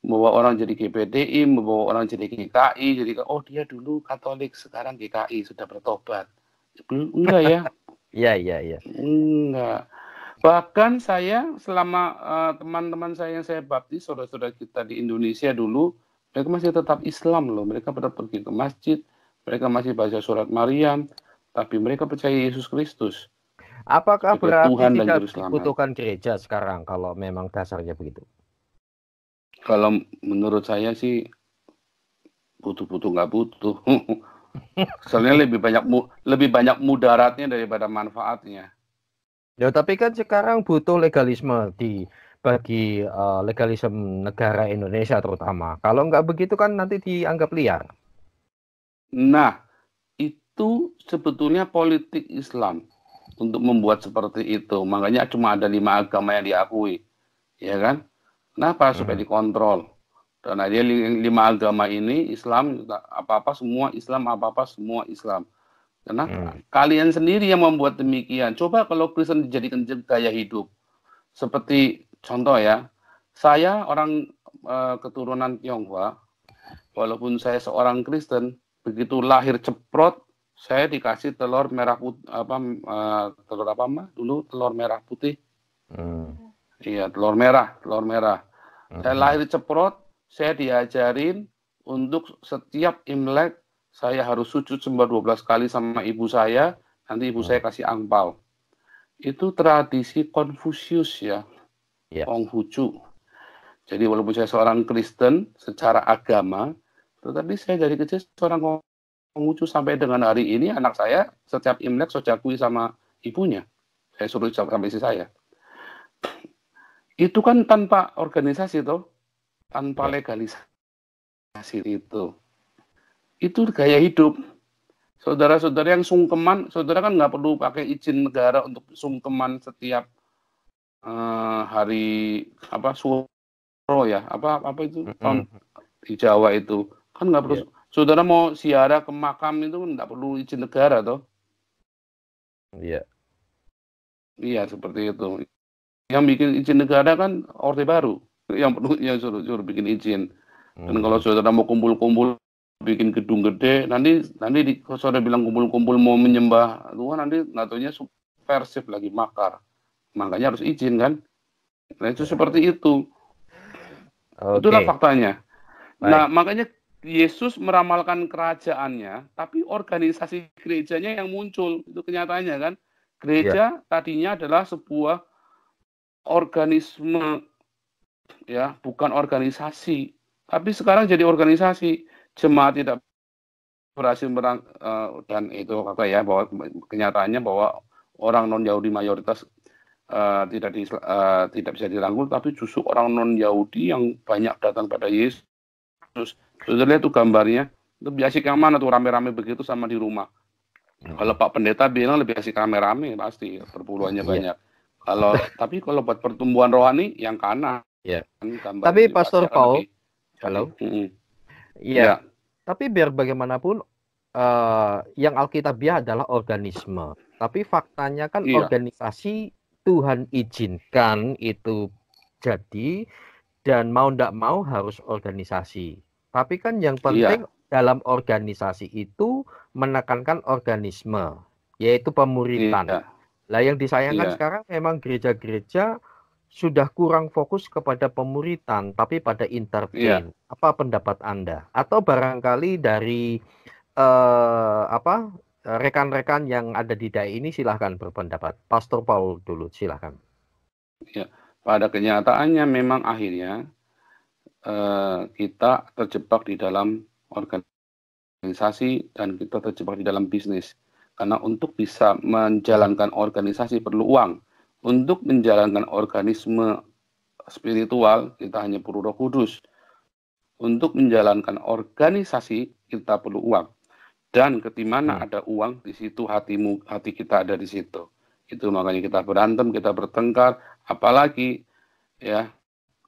membawa orang jadi GBDI, membawa orang jadi GKI, jadi oh dia dulu Katolik, sekarang GKI, sudah bertobat. Enggak ya? Iya. Enggak. Bahkan saya selama teman-teman saya yang saya baptis, saudara-saudara kita di Indonesia dulu, mereka masih tetap Islam loh. Mereka pada pergi ke masjid, mereka masih baca surat Maryam, tapi mereka percaya Yesus Kristus. Apakah berarti Tuhan tidak dibutuhkan gereja sekarang kalau memang dasarnya begitu? Kalau menurut saya sih butuh nggak butuh. Soalnya lebih banyak mudaratnya daripada manfaatnya. Ya, tapi kan sekarang butuh legalisme bagi legalisme negara Indonesia terutama. Kalau nggak begitu kan nanti dianggap liar. Nah, itu sebetulnya politik Islam untuk membuat seperti itu. Makanya cuma ada 5 agama yang diakui, ya kan? Kenapa? Supaya dikontrol. Dan ada 5 agama ini, Islam apa-apa semua Islam, apa-apa semua Islam. Karena kalian sendiri yang membuat demikian. Coba kalau Kristen dijadikan gaya hidup. Seperti contoh ya, saya orang keturunan Tionghoa, walaupun saya seorang Kristen, begitu lahir ceprot, saya dikasih telur merah putih, telur merah putih. Iya, telur merah. Saya lahir ceprot, saya diajarin untuk setiap Imlek saya harus sujud sembah 12 kali sama ibu saya, nanti ibu saya kasih angpau. Itu tradisi Konfusius ya, Konghucu. Jadi walaupun saya seorang Kristen secara agama, tetapi saya dari kecil seorang Konghucu. Sampai dengan hari ini anak saya setiap Imlek sojakui sama ibunya. Saya suruh sampai istri saya. Itu kan tanpa organisasi toh, tanpa legalisasi itu. Itu gaya hidup. Saudara-saudara yang sungkeman, saudara kan nggak perlu pakai izin negara untuk sungkeman setiap hari Suro ya, apa itu tahun di Jawa itu kan nggak perlu. Saudara mau ziarah ke makam itu nggak perlu izin negara toh. Iya seperti itu. Yang bikin izin negara kan Orde Baru, yang suruh bikin izin. Dan kalau saudara mau kumpul-kumpul bikin gedung gede, nanti saudara bilang kumpul-kumpul mau menyembah Tuhan, nanti natunya subversif lagi, makar. makanya harus izin kan. Nah itu seperti itu. Oke. Itulah faktanya. Baik. Nah makanya Yesus meramalkan kerajaannya, tapi organisasi gerejanya yang muncul. Itu kenyataannya kan. Gereja tadinya adalah sebuah organisme, ya, bukan organisasi. Tapi sekarang jadi organisasi. Jemaat tidak berhasil dan itu apa ya, bahwa kenyataannya bahwa orang non Yahudi mayoritas tidak bisa dirangkul, tapi justru orang non Yahudi yang banyak datang pada Yesus. Sebenarnya itu gambarnya itu lebih asik yang mana tuh, rame-rame begitu sama di rumah. Kalau Pak Pendeta bilang lebih asik rame-rame, pasti perpuluhannya banyak. Tapi kalau buat pertumbuhan rohani yang kanan. Tapi Pastor Paul, halo. Iya. Tapi biar bagaimanapun yang Alkitabiah adalah organisme. Tapi faktanya kan organisasi Tuhan izinkan itu jadi, dan mau ndak mau harus organisasi. Tapi kan yang penting dalam organisasi itu menekankan organisme, yaitu pemuritan. Lah yang disayangkan sekarang memang gereja-gereja sudah kurang fokus kepada pemuritan, tapi pada entertain. Apa pendapat Anda? Atau barangkali dari rekan-rekan yang ada di DAI ini silahkan berpendapat. Pastor Paul dulu, silahkan. Ya, pada kenyataannya memang akhirnya kita terjebak di dalam organisasi dan kita terjebak di dalam bisnis. Karena untuk bisa menjalankan organisasi perlu uang. Untuk menjalankan organisme spiritual kita hanya perlu Roh Kudus. Untuk menjalankan organisasi kita perlu uang. Dan ketimana ada uang, di situ hati kita ada di situ. Itu makanya kita berantem, kita bertengkar. Apalagi ya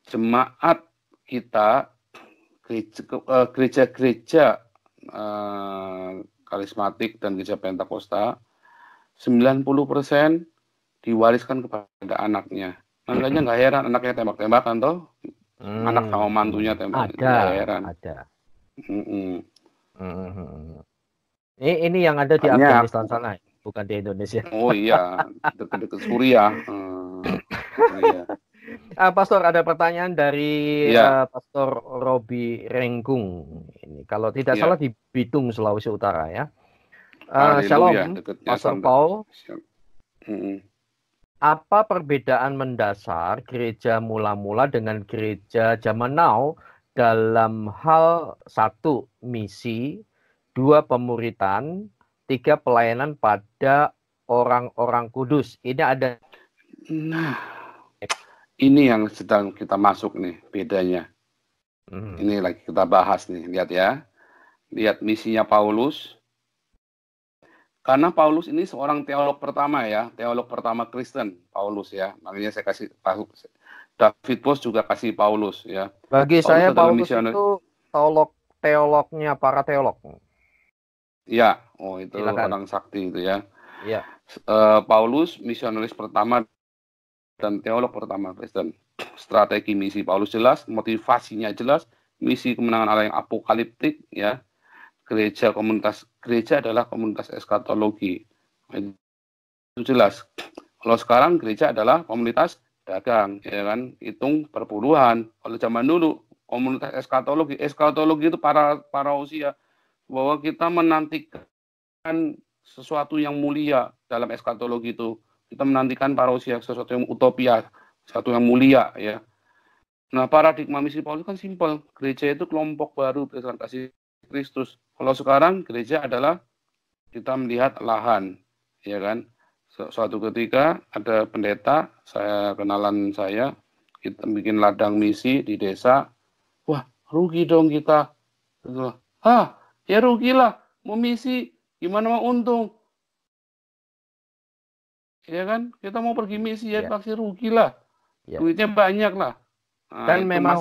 jemaat kita, gereja-gereja karismatik dan gereja Pentakosta, 90% diwariskan kepada anaknya. Makanya nggak heran anaknya tembak-tembakan toh. Anak sama mantunya tembak. Nggak heran. Ada. Ini yang ada di Afghanistan sana, bukan di Indonesia. Oh iya, dekat-dekat Suriah. Iya. Pastor, ada pertanyaan dari Pastor Robi Renggung. Ini kalau tidak salah di Bitung, Sulawesi Utara ya. Shalom, Pastor Paul. Apa perbedaan mendasar gereja mula-mula dengan gereja zaman now dalam hal 1, misi, 2, pemuritan, 3, pelayanan pada orang-orang kudus? Ini ada. Nah, ini yang sedang kita masuk nih, bedanya. Ini lagi kita bahas nih, lihat ya. Lihat misinya Paulus. Karena Paulus ini seorang teolog pertama ya, teolog pertama Kristen, Paulus ya. Makanya saya kasih David Bos juga kasih Paulus ya. Bagi saya Paulus itu teolognya para teolog. Iya, itu orang sakti itu ya. Iya. Paulus misionaris pertama dan teolog pertama Kristen. Strategi misi Paulus jelas, motivasinya jelas, misi kemenangan Allah yang apokaliptik ya. Gereja adalah komunitas eskatologi. Itu jelas. Kalau sekarang gereja adalah komunitas dagang, ya kan? Hitung perpuluhan. Kalau zaman dulu komunitas eskatologi itu para usia, bahwa kita menantikan sesuatu yang mulia dalam eskatologi itu. Kita menantikan parousia, sesuatu yang utopia, sesuatu yang mulia ya. Nah, paradigma misi Paulus kan simpel. Gereja itu kelompok baru berdasarkan kasih Kristus. Kalau sekarang gereja adalah kita melihat lahan, ya kan? Suatu ketika ada pendeta, kenalan saya, kita bikin ladang misi di desa. Wah, rugi dong kita. Ya rugilah, mau misi, gimana mau untung? Ya kan, kita mau pergi misi ya pasti rugilah. Duitnya banyak lah. Dan memang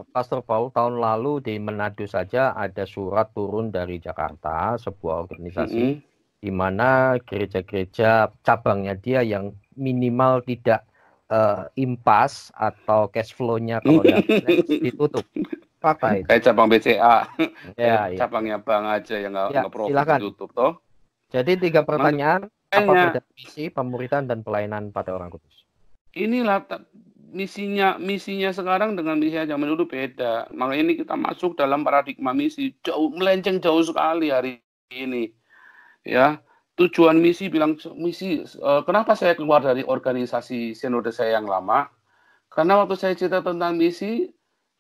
Pastor Paul, tahun lalu di Manado saja ada surat turun dari Jakarta, sebuah organisasi di mana gereja-gereja cabangnya dia yang minimal tidak impas atau cash flow-nya kalau ditutup. Fakta itu. Kayak cabang BCA, ya, cabangnya bank aja yang nggak profit silakan. ditutup toh. Jadi 3 pertanyaan. Apa perbedaan misi, pemuritan, dan pelayanan pada orang kudus? Inilah misinya sekarang dengan misinya zaman dulu beda. Makanya ini kita masuk dalam paradigma misi melenceng jauh sekali hari ini. Ya, tujuan misi kenapa saya keluar dari organisasi sinode saya yang lama? Karena waktu saya cerita tentang misi,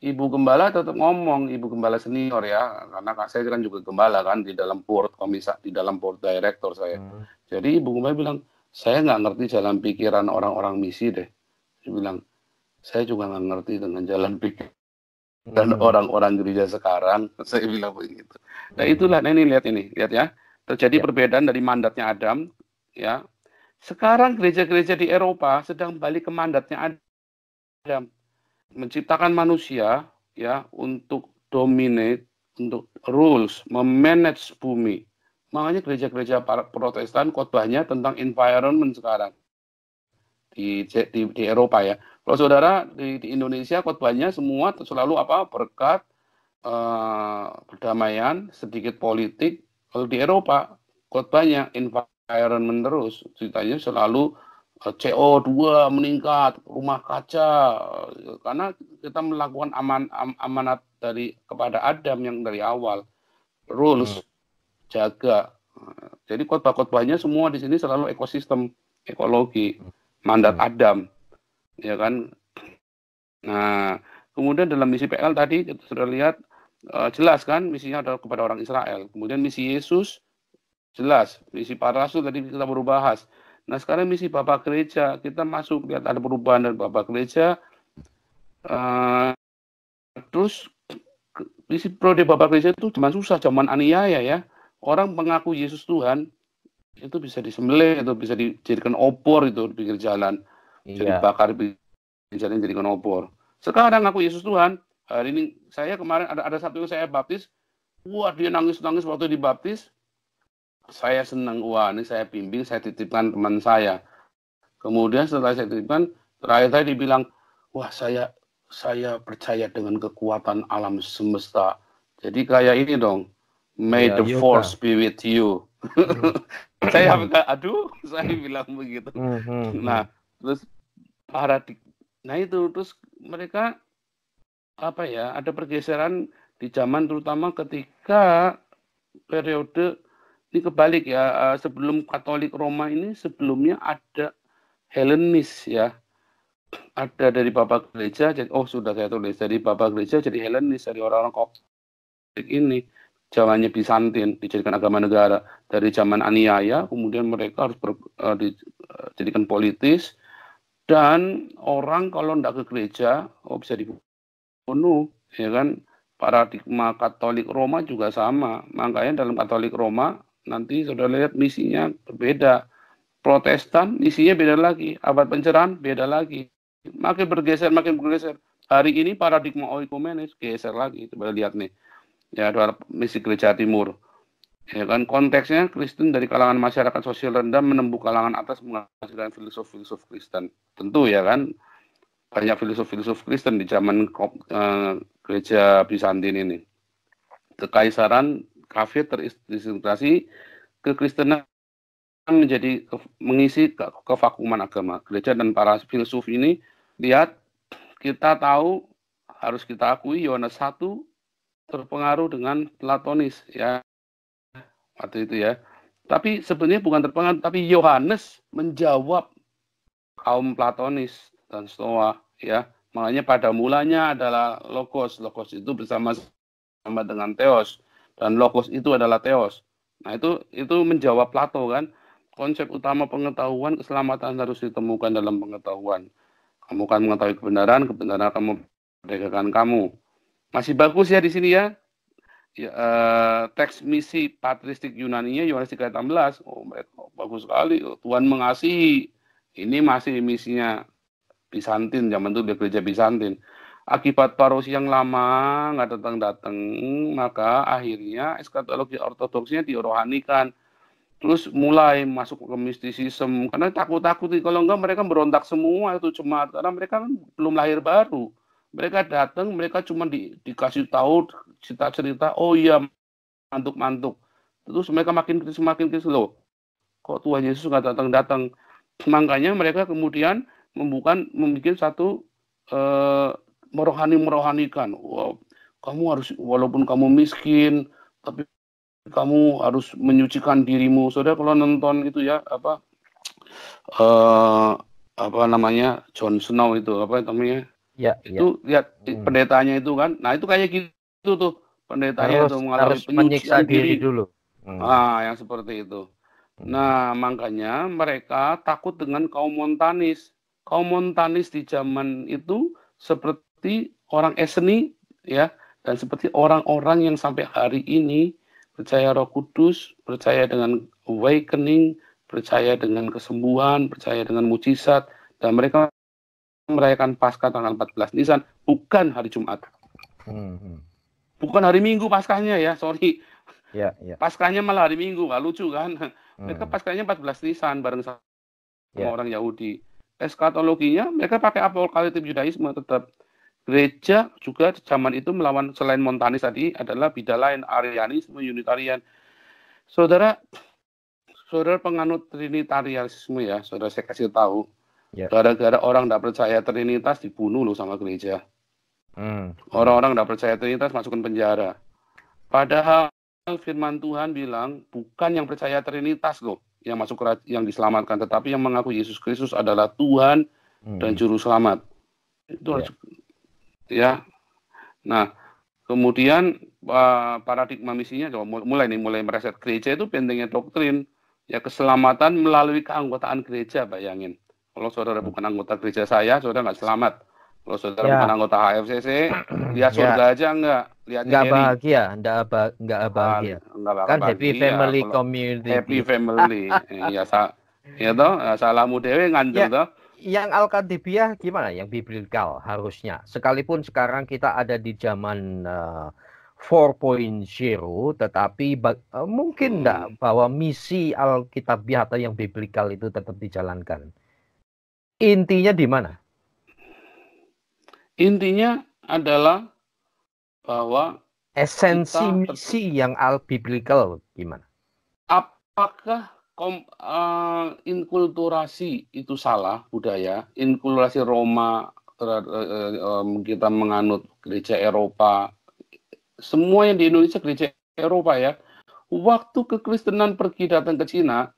Ibu Gembala tetap ngomong, Ibu Gembala senior ya, karena saya kan juga gembala kan di dalam board di dalam board director saya. Jadi Ibu Gembala bilang, saya nggak ngerti jalan pikiran orang-orang misi deh. Dia bilang, saya juga nggak ngerti dengan jalan pikir dan orang-orang gereja sekarang. Saya bilang begitu. Nah itulah, nah ini lihat ya, terjadi perbedaan dari mandatnya Adam, ya. Sekarang gereja-gereja di Eropa sedang balik ke mandatnya Adam, menciptakan manusia ya untuk dominate, untuk rules, memanage bumi. Makanya gereja-gereja Protestan khotbahnya tentang environment sekarang di Eropa ya. Kalau saudara di Indonesia khotbahnya semua selalu berkat, perdamaian, sedikit politik. Kalau di Eropa khotbahnya environment terus, ceritanya selalu CO2 meningkat, rumah kaca, karena kita melakukan amanat kepada Adam yang dari awal, rules, jaga. Jadi khotbah-khotbahnya semua di sini selalu ekosistem, ekologi, mandat Adam, ya kan. Nah, kemudian dalam misi PL tadi kita sudah lihat jelas kan misinya adalah kepada orang Israel. Kemudian misi Yesus jelas, misi para rasul tadi kita baru bahas. Nah sekarang misi Bapak Gereja, kita masuk, lihat ada perubahan dari Bapak Gereja. Terus misi prode Bapak Gereja itu zaman susah, zaman aniaya ya. Orang mengaku Yesus Tuhan, itu bisa disembelih, itu bisa dijadikan opor itu di pinggir jalan. Jadi bakar di pinggir jalan dijadikan opor. Sekarang ngaku Yesus Tuhan, hari ini saya kemarin ada satu yang saya baptis, wah dia nangis-nangis waktu dibaptis. Saya senang, wah ini saya bimbing, saya titipkan teman saya. Kemudian setelah saya titipkan, terakhir tadi dibilang, wah saya percaya dengan kekuatan alam semesta. Jadi kayak ini dong, may the force be with you. Saya bilang begitu. Nah, terus terus mereka ada pergeseran di zaman terutama ketika periode ini kebalik ya, sebelum Katolik Roma ini sebelumnya ada Helenis ya, ada dari Bapak Gereja, sudah saya tulis, dari Bapak Gereja jadi Helenis, dari orang-orang Katolik ini, zamannya Bizantin, dijadikan agama negara, dari zaman aniaya, kemudian mereka harus dijadikan politis, dan orang kalau tidak ke gereja, bisa dibunuh, ya kan. Paradigma Katolik Roma juga sama, makanya dalam Katolik Roma, nanti saudara lihat misinya berbeda. Protestan misinya beda lagi, abad pencerahan beda lagi, makin bergeser. Hari ini paradigma oikomenes geser lagi. Coba lihat nih ya, ada misi Gereja Timur ya kan, konteksnya Kristen dari kalangan masyarakat sosial rendah menembus kalangan atas menghasilkan filsuf Kristen. Tentu ya kan, banyak filsuf Kristen di zaman Gereja Bizantin ini. Kekaisaran kafir terintegrasi kekristenan menjadi mengisi kevakuman agama. Gereja dan para filsuf ini, lihat, kita tahu, harus kita akui Yohanes 1 terpengaruh dengan Platonis ya, waktu itu ya. Tapi sebenarnya bukan terpengaruh, tapi Yohanes menjawab kaum Platonis dan Stoa ya. Makanya pada mulanya adalah Logos itu bersama-sama dengan Theos, dan Logos itu adalah Theos. Nah itu menjawab Plato kan. Konsep utama pengetahuan, keselamatan harus ditemukan dalam pengetahuan. Kamu kan mengetahui kebenaran kamu merdekakan kamu. Masih bagus ya di sini ya. Teks misi patristik Yunaninya Yohanes 3:16. Bagus sekali. Tuhan mengasihi. Ini masih misinya Bizantin, zaman itu gereja Bizantin. Akibat parosi yang lama nggak datang-datang, maka akhirnya eskatologi ortodoksnya dirohanikan. Terus mulai masuk ke mistisisme, karena takut-takut kalau enggak mereka berontak semua itu jemaat, karena mereka kan belum lahir baru. Mereka datang, mereka cuma dikasih tahu cerita-cerita, oh iya mantuk-mantuk. Terus mereka makin kritis loh. kok Tuhan Yesus nggak datang-datang. Makanya mereka kemudian membuat satu merohanikan. Wow, kamu harus, walaupun kamu miskin, tapi kamu harus menyucikan dirimu. Saudara kalau nonton itu ya, apa namanya, Jon Snow itu, apa namanya? Ya, itu lihat pendetanya itu kan. Nah, itu kayak gitu tuh. Pendetanya itu mengalami menyiksa penyucian diri dulu. Yang seperti itu. Nah, makanya mereka takut dengan kaum Montanis. Kaum Montanis di zaman itu seperti orang Eseni, ya, dan seperti orang-orang yang sampai hari ini percaya Roh Kudus, percaya dengan awakening, percaya dengan kesembuhan, percaya dengan mujizat, dan mereka merayakan Paskah tanggal 14 Nisan, bukan hari Jumat. Bukan hari Minggu Paskahnya ya, sorry. Ya. Paskahnya malah hari Minggu, nggak lucu kan? Mereka Paskahnya 14 Nisan bareng sama orang Yahudi. Eskatologinya mereka pakai apokaliptik Yudaisme tetap. Gereja juga zaman itu melawan, selain Montanis tadi, adalah bida lain, Arianisme, Unitarian. Saudara penganut Trinitarianisme ya, saudara saya kasih tahu. Gara-gara orang tidak percaya Trinitas dibunuh loh sama gereja. Orang-orang tidak percaya Trinitas masukkan penjara. Padahal firman Tuhan bilang bukan yang percaya Trinitas loh yang masuk yang diselamatkan, tetapi yang mengaku Yesus Kristus adalah Tuhan dan Juru Selamat. Itu ya. Nah, kemudian paradigma misinya mulai mereset gereja itu pentingnya doktrin. Ya, keselamatan melalui keanggotaan gereja, bayangin. Kalau saudara bukan anggota gereja saya, saudara nggak selamat. Kalau saudara bukan anggota HFCC, lihat surga aja nggak? Lihat nggak bahagia, nggak bahagia. Kan happy family community. Happy family. Salahmu dewe ngandel toh. Yang Alkadibiah gimana? Yang biblikal harusnya. Sekalipun sekarang kita ada di zaman 4.0, tetapi mungkin enggak bahwa misi Alkitabiah atau yang biblikal itu tetap dijalankan. Intinya di mana? Intinya adalah bahwa esensi misi yang biblikal gimana? Apakah inkulturasi itu salah budaya? Inkulturasi Roma, kita menganut gereja Eropa. Semua yang di Indonesia gereja Eropa ya. Waktu kekristenan pergi datang ke Cina,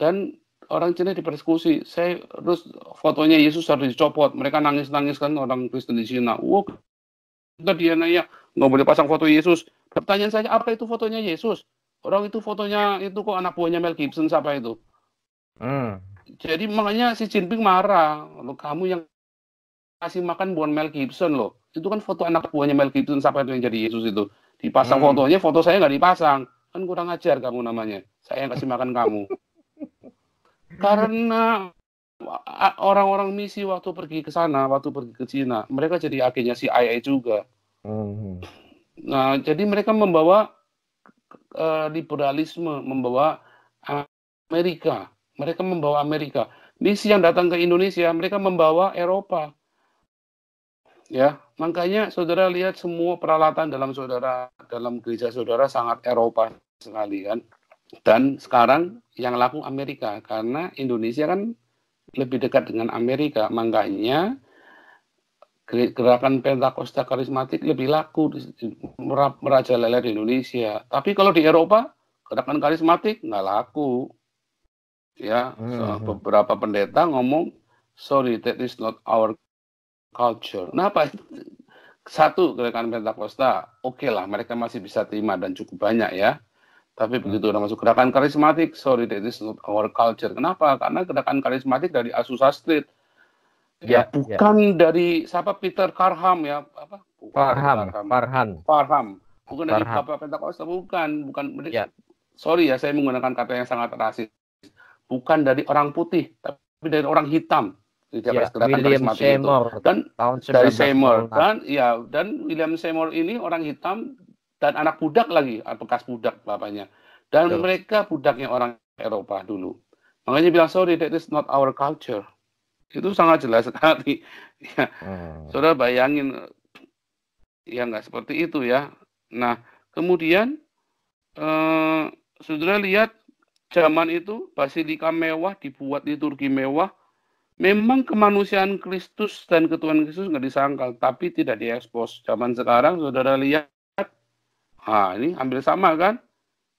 dan orang Cina dipersekusi. Terus fotonya Yesus harus dicopot. Mereka nangis-nangis kan orang Kristen di Cina. Wow, kita dia nanya nggak boleh pasang foto Yesus. Pertanyaan saya, apa itu fotonya Yesus? Orang itu fotonya itu kok anak buahnya Mel Gibson, siapa itu? Jadi makanya si Jinping marah. Loh, kamu yang kasih makan bukan Mel Gibson loh. Itu kan foto anak buahnya Mel Gibson, siapa itu yang jadi Yesus itu? Dipasang fotonya, foto saya nggak dipasang. Kan kurang ajar kamu namanya. Saya yang kasih makan kamu. Karena orang-orang misi waktu pergi ke sana, waktu pergi ke Cina, mereka jadi agennya CIA juga. Nah, jadi mereka membawa liberalisme, membawa Amerika. Mereka membawa Amerika. Misi yang datang ke Indonesia, mereka membawa Eropa. Ya, makanya saudara lihat semua peralatan dalam gereja saudara sangat Eropa sekali kan. Dan sekarang yang laku Amerika, karena Indonesia kan lebih dekat dengan Amerika, makanya gerakan Pentakosta karismatik lebih laku merajalela di Indonesia. Tapi kalau di Eropa, gerakan karismatik nggak laku. Ya, beberapa pendeta ngomong, sorry, that is not our culture. Kenapa? Satu, gerakan Pentakosta, oke lah, mereka masih bisa terima dan cukup banyak ya. Tapi begitu udah masuk gerakan karismatik, sorry, that is not our culture. Kenapa? Karena gerakan karismatik dari Azusa Street. Ya, bukan dari siapa, Peter Parham ya, apa? Parham. Bukan dari Bapak Pentakosta, bukan. Sorry ya, saya menggunakan kata yang sangat rasis. Bukan dari orang putih, tapi dari orang hitam. William Seymour dan dari Seymour dan William Seymour ini orang hitam dan anak budak lagi, bekas budak bapaknya, dan mereka budaknya orang Eropa dulu. Makanya bilang sorry, that is not our culture. Itu sangat jelas sekali. Ya, saudara bayangin ya nggak seperti itu ya. Nah kemudian saudara lihat zaman itu basilika mewah, dibuat liturgi mewah. Memang kemanusiaan Kristus dan ketuhanan Kristus nggak disangkal, tapi tidak diekspos. Zaman sekarang, saudara lihat, ini hampir sama kan?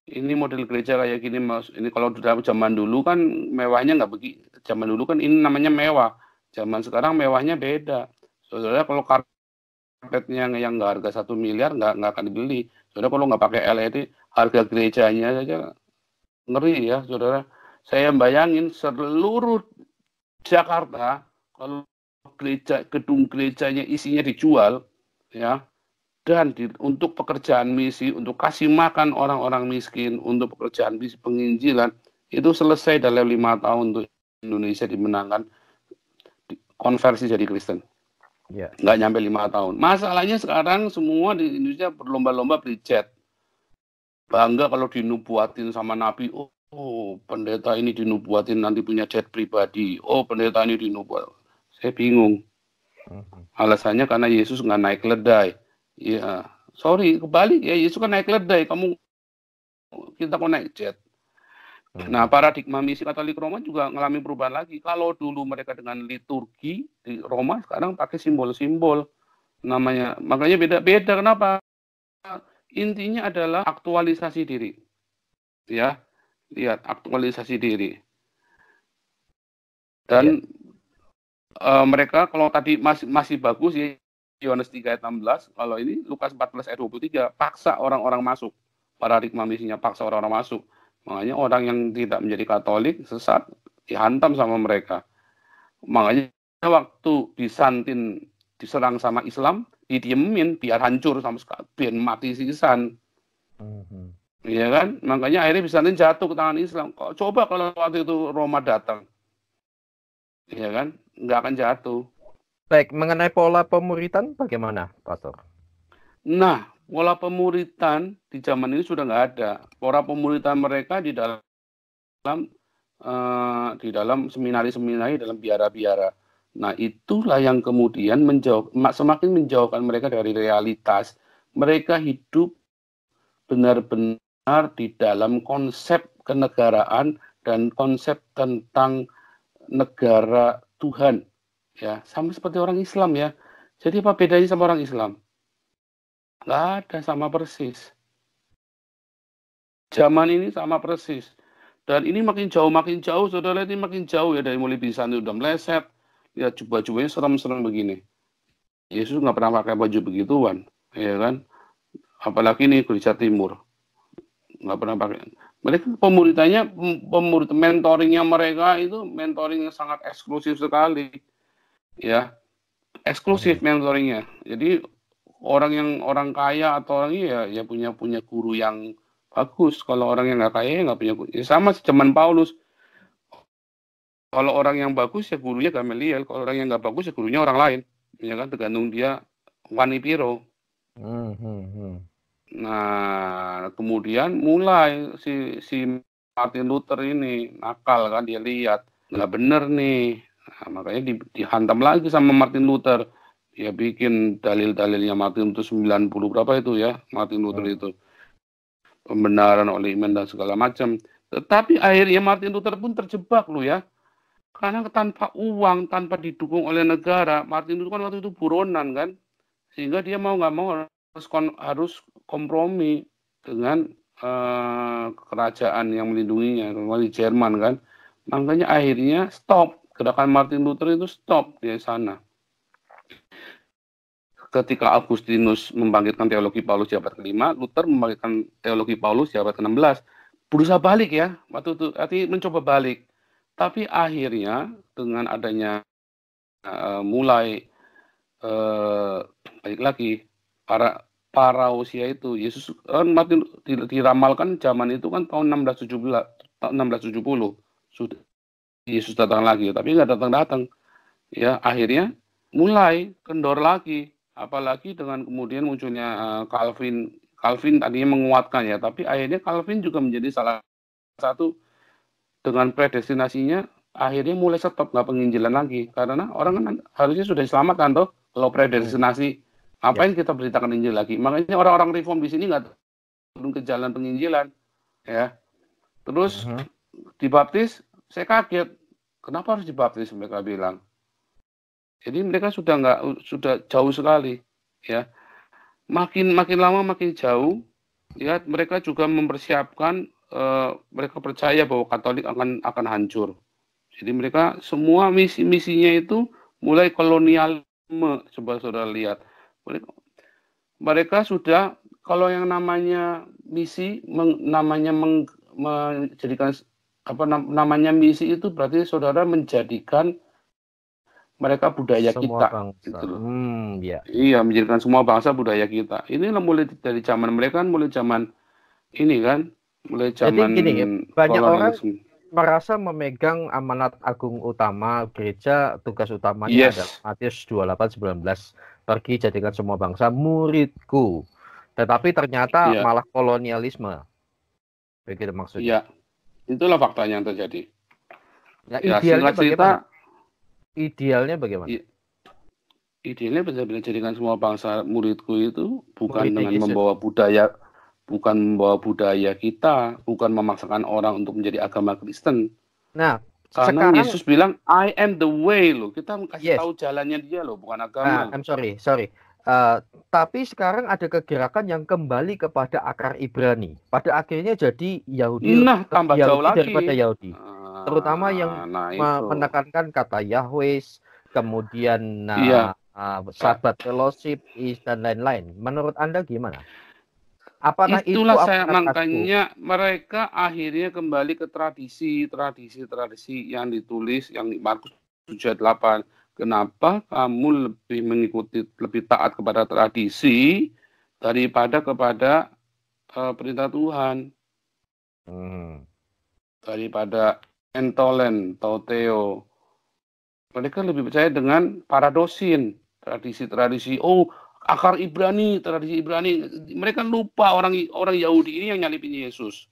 Ini model gereja kayak gini, Mas. Ini kalau zaman dulu kan mewahnya nggak begitu. Zaman dulu kan ini namanya mewah. Zaman sekarang mewahnya beda. Saudara kalau karpetnya yang nggak harga 1 miliar nggak akan dibeli. Saudara kalau nggak pakai LED, harga gerejanya saja ngeri ya, saudara. Saya bayangin seluruh Jakarta, kalau gedung gerejanya isinya dijual, ya, dan untuk pekerjaan misi, untuk kasih makan orang-orang miskin, untuk pekerjaan misi penginjilan, itu selesai dalam 5 tahun untuk Indonesia dimenangkan konversi jadi Kristen. Ya. Nggak nyampe 5 tahun. Masalahnya sekarang semua di Indonesia berlomba-lomba beli jet. Bangga kalau dinubuatin sama Nabi, oh, pendeta ini dinubuatin nanti punya jet pribadi. Oh, pendeta ini dinubuat. Saya bingung. Alasannya karena Yesus nggak naik keledai. Ya, sorry, kebalik ya. Yesus kan naik keledai. Kita kok naik jet. Nah, paradigma misi Katolik Roma juga mengalami perubahan lagi. Kalau dulu mereka dengan liturgi di Roma, sekarang pakai simbol-simbol. Makanya beda-beda. Kenapa? Intinya adalah aktualisasi diri. Ya. Lihat, aktualisasi diri. Dan mereka kalau tadi masih bagus ya, Yohanes 3 ayat 16, kalau ini Lukas 14 ayat 23, paksa orang-orang masuk. Paradigma misinya paksa orang-orang masuk. Makanya orang yang tidak menjadi Katolik sesat dihantam sama mereka. Makanya waktu diserang sama Islam, didiemin biar hancur sama sekali, biar mati sisan. Iya kan? Makanya akhirnya Bizantin jatuh ke tangan Islam. Coba kalau waktu itu Roma datang. Iya kan? Nggak akan jatuh. Baik, mengenai pola pemuritan bagaimana, Pastor? Nah, pola pemuritan di zaman ini sudah nggak ada. Pola pemuritan mereka di dalam seminari-seminari, dalam biara-biara. Nah, itulah yang kemudian semakin menjauhkan mereka dari realitas. Mereka hidup benar-benar di dalam konsep kenegaraan dan konsep tentang negara Tuhan, ya, sama seperti orang Islam ya. Jadi apa bedanya sama orang Islam? Nggak ada, sama persis. Zaman ini sama persis. Dan ini makin jauh, saudara, ini makin jauh ya, dari mulai Bizantin udah meleset. Ya, baju-bajunya serem-serem begini. Yesus nggak pernah pakai baju begituan, ya kan? Apalagi nih gereja timur. Nggak pernah pakai. Mereka mentoringnya mereka itu mentoring yang sangat eksklusif sekali, ya, eksklusif mentoringnya. Jadi orang kaya atau orang ya punya guru yang bagus. Kalau orang yang nggak kaya ya nggak punya guru. Ya sama zaman Paulus. Kalau orang yang bagus ya gurunya Gamaliel. Kalau orang yang nggak bagus ya gurunya orang lain. Ya kan, tergantung dia wani piro. Nah, kemudian mulai si Martin Luther ini nakal kan, dia lihat nggak bener nih. Nah, makanya dihantam lagi sama Martin Luther. Dia bikin dalil-dalilnya Martin Luther 90 berapa itu ya, Martin Luther itu. Pembenaran oleh iman dan segala macam. Tetapi akhirnya Martin Luther pun terjebak loh ya. Karena tanpa uang, tanpa didukung oleh negara, Martin Luther kan waktu itu buronan kan. Sehingga dia mau nggak mau harus kompromi dengan kerajaan yang melindunginya, di Jerman kan. Makanya akhirnya stop, gerakan Martin Luther itu stop di sana. Ketika Agustinus membangkitkan teologi Paulus di abad ke-5, Luther membangkitkan teologi Paulus di abad ke-16. Berusaha balik ya, waktu itu mencoba balik. Tapi akhirnya dengan adanya mulai balik lagi para usia itu, Yesus kan diramalkan zaman itu kan tahun 670 sudah Yesus datang lagi, tapi nggak datang ya. Akhirnya mulai kendor lagi, apalagi dengan kemudian munculnya Calvin tadinya menguatkan ya, tapi akhirnya Calvin juga menjadi salah satu dengan predestinasinya. Akhirnya mulai stop, nggak penginjilan lagi, karena orang kan harusnya sudah diselamatkan toh. Kalau predestinasi, ngapain kita beritakan Injil lagi? Makanya orang-orang reform di sini nggak turun ke jalan penginjilan, ya. Terus dibaptis, saya kaget. Kenapa harus dibaptis? Mereka bilang. Jadi mereka sudah jauh sekali, ya. Makin lama makin jauh, ya. Mereka juga mempersiapkan. Mereka percaya bahwa Katolik akan hancur. Jadi mereka semua misinya itu mulai kolonialisme. Coba saudara lihat. Mereka sudah, kalau yang namanya misi, menjadikan namanya misi itu berarti saudara menjadikan mereka budaya Semua kita, bangsa. gitu loh. Ya. Iya, menjadikan semua bangsa budaya kita. Ini mulai dari zaman mereka kan, mulai zaman ini kan, mulai zaman Jadi gini, banyak orang kolonialisme. merasa memegang amanat agung utama gereja, tugas utamanya adalah Yes. Matius 28:19, pergi jadikan semua bangsa muridku. Tetapi ternyata Iya, malah kolonialisme. Begitu maksudnya. iya. Itulah faktanya yang terjadi. Ya, Ya, idealnya singkat cerita, bagaimana? Idealnya bagaimana? idealnya benar-benar jadikan semua bangsa muridku itu bukan Muridnya dengan Yesus. membawa budaya kita, bukan memaksakan orang untuk menjadi agama Kristen. Nah, Karena sekarang Yesus bilang, I am the way loh. Kita kasih yes. tahu jalannya dia loh, bukan agama loh. I'm sorry. Tapi sekarang ada kegerakan yang kembali kepada akar Ibrani. Pada akhirnya jadi Yahudi Nah, tambah jauh Yahudi daripada lagi. Yahudi. Terutama yang Nah, itu. menekankan kata Yahweh, kemudian Iya. sahabat fellowship dan lain-lain. Menurut Anda gimana? Apakah itu Itulah saya, amanat agung? makanya mereka akhirnya kembali ke tradisi yang ditulis, yang di Markus 7:8. Kenapa kamu lebih taat kepada tradisi daripada kepada perintah Tuhan, daripada entolen, tauteo. Mereka lebih percaya dengan paradosin, tradisi-tradisi. Oh, akar Ibrani, tradisi Ibrani. Mereka lupa orang Yahudi ini yang nyalipin Yesus.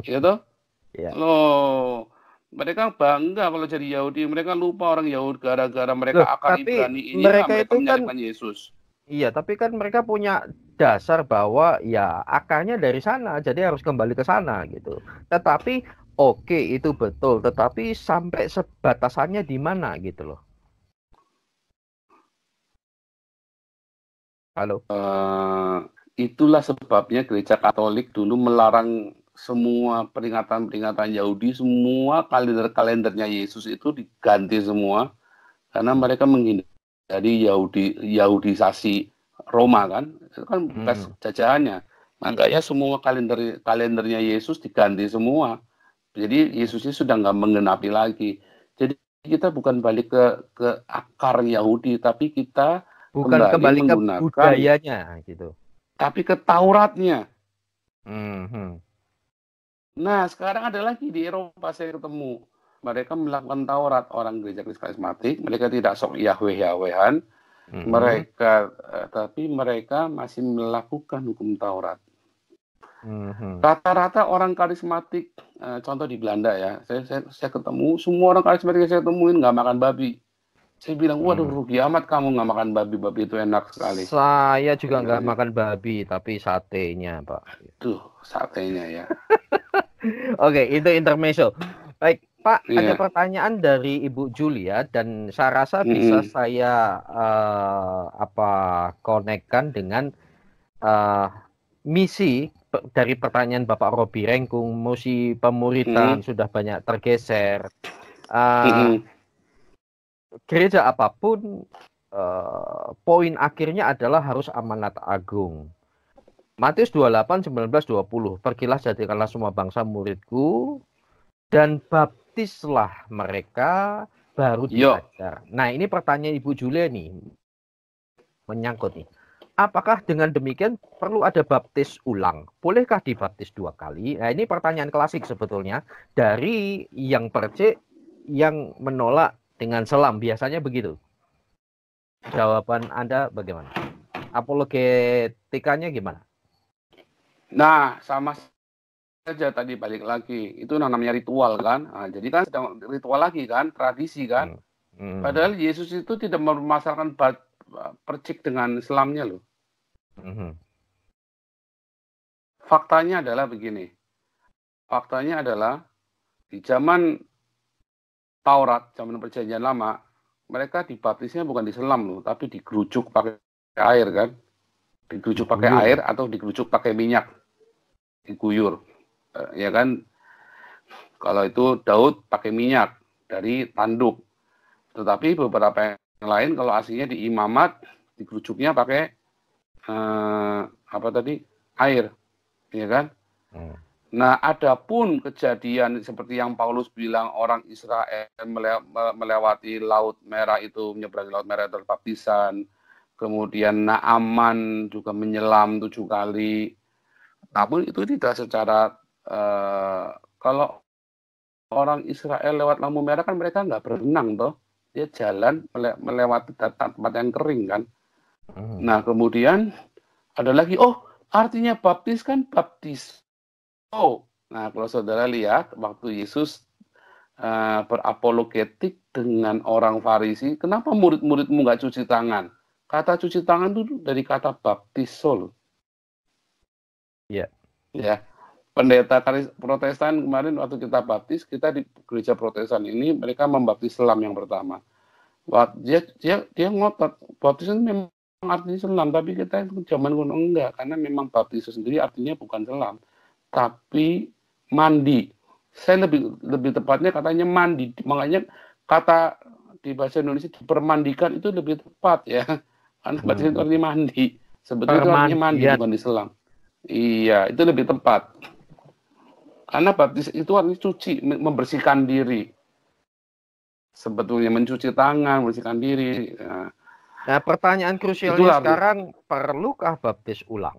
Ya toh? Ya. Loh, mereka bangga kalau jadi Yahudi. Mereka lupa orang Yahudi gara-gara mereka akar Ibrani ini, mereka itu menyalipkan Yesus. Iya, tapi kan mereka punya dasar bahwa ya akarnya dari sana, jadi harus kembali ke sana gitu. Tetapi oke, itu betul, tetapi sampai sebatasannya di mana gitu loh. Halo. Itulah sebabnya gereja Katolik dulu melarang semua peringatan-peringatan Yahudi, semua kalender-kalendernya Yesus itu diganti semua karena mereka menghindari Yahudisasi Roma kan, itu kan bekas jajahannya. Makanya semua kalendernya Yesus diganti semua. Jadi Yesusnya sudah nggak menggenapi lagi. Jadi kita bukan balik ke akar Yahudi, tapi kita Bukan kembali ke menggunakan budayanya gitu. tapi ke Tauratnya. Hmm. Nah, sekarang ada lagi di Eropa saya ketemu. Mereka melakukan Taurat, orang gereja Kristen karismatik. Mereka tidak sok Yahweh-Yahwehan. Tapi mereka masih melakukan hukum Taurat. Rata-rata orang karismatik, contoh di Belanda ya, saya ketemu, semua orang karismatik yang saya temuin nggak makan babi. Saya bilang, waduh rugi amat kamu nggak makan babi itu enak sekali. Saya juga nggak makan babi, tapi satenya, Pak. Tuh, satenya ya. Oke, itu intermezzo. Baik, Pak, ada pertanyaan dari Ibu Julia dan saya rasa bisa saya konekkan dengan misi dari pertanyaan Bapak Robi Rengkung, misi pemuritan sudah banyak tergeser. Gereja apapun, poin akhirnya adalah harus amanat agung. Matius 28, 19, 20. Pergilah jadikanlah semua bangsa muridku dan baptislah mereka baru diajar. Nah, ini pertanyaan Ibu Julia nih. Menyangkut nih. Apakah dengan demikian perlu ada baptis ulang? Bolehkah dibaptis 2 kali? Nah, ini pertanyaan klasik sebetulnya dari yang percik yang menolak dengan selam. Biasanya begitu. Jawaban Anda bagaimana? Apologetikanya gimana? Nah, sama saja tadi balik lagi. Itu namanya ritual kan. Nah, jadi kan sedang ritual lagi kan, tradisi kan. Padahal Yesus itu tidak mempermasalahkan percik dengan selamnya loh. Faktanya adalah begini. Faktanya adalah Di zaman Taurat, zaman Perjanjian Lama, mereka dibaptisnya bukan diselam loh, tapi digerucuk pakai air kan. Digerucuk pakai air atau digerucuk pakai minyak. Diguyur. Ya kan, kalau itu Daud pakai minyak dari tanduk. Tetapi beberapa yang lain kalau aslinya di imamat, digerujuknya pakai apa tadi? Air. Ya kan? Nah, adapun kejadian seperti yang Paulus bilang, orang Israel melewati Laut Merah itu, menyeberangi Laut Merah terbaptisan, kemudian Naaman juga menyelam 7 kali. Namun itu tidak secara kalau orang Israel lewat lampu merah kan mereka nggak berenang toh, dia jalan melewati tempat yang kering kan. Nah kemudian ada lagi, artinya baptis kan baptis. Nah kalau saudara lihat waktu Yesus berapologetik dengan orang Farisi, kenapa murid-muridmu nggak cuci tangan? Kata cuci tangan itu dari kata baptisol. Iya. Ya, pendeta Protestan kemarin waktu kita baptis, kita di gereja Protestan ini mereka membaptis selam yang pertama. Dia ngotot baptis memang artinya selam, tapi kita zaman kuno enggak, karena memang baptis sendiri artinya bukan selam, tapi mandi. Saya lebih tepatnya katanya mandi, makanya kata di bahasa Indonesia dipermandikan itu lebih tepat ya, karena baptis itu artinya mandi, sebetulnya itu artinya mandi bukan diselam. Iya, itu lebih tepat. Karena baptis itu artinya cuci, membersihkan diri. Sebetulnya mencuci tangan, membersihkan diri. Nah, pertanyaan krusialnya sekarang, perlukah baptis ulang?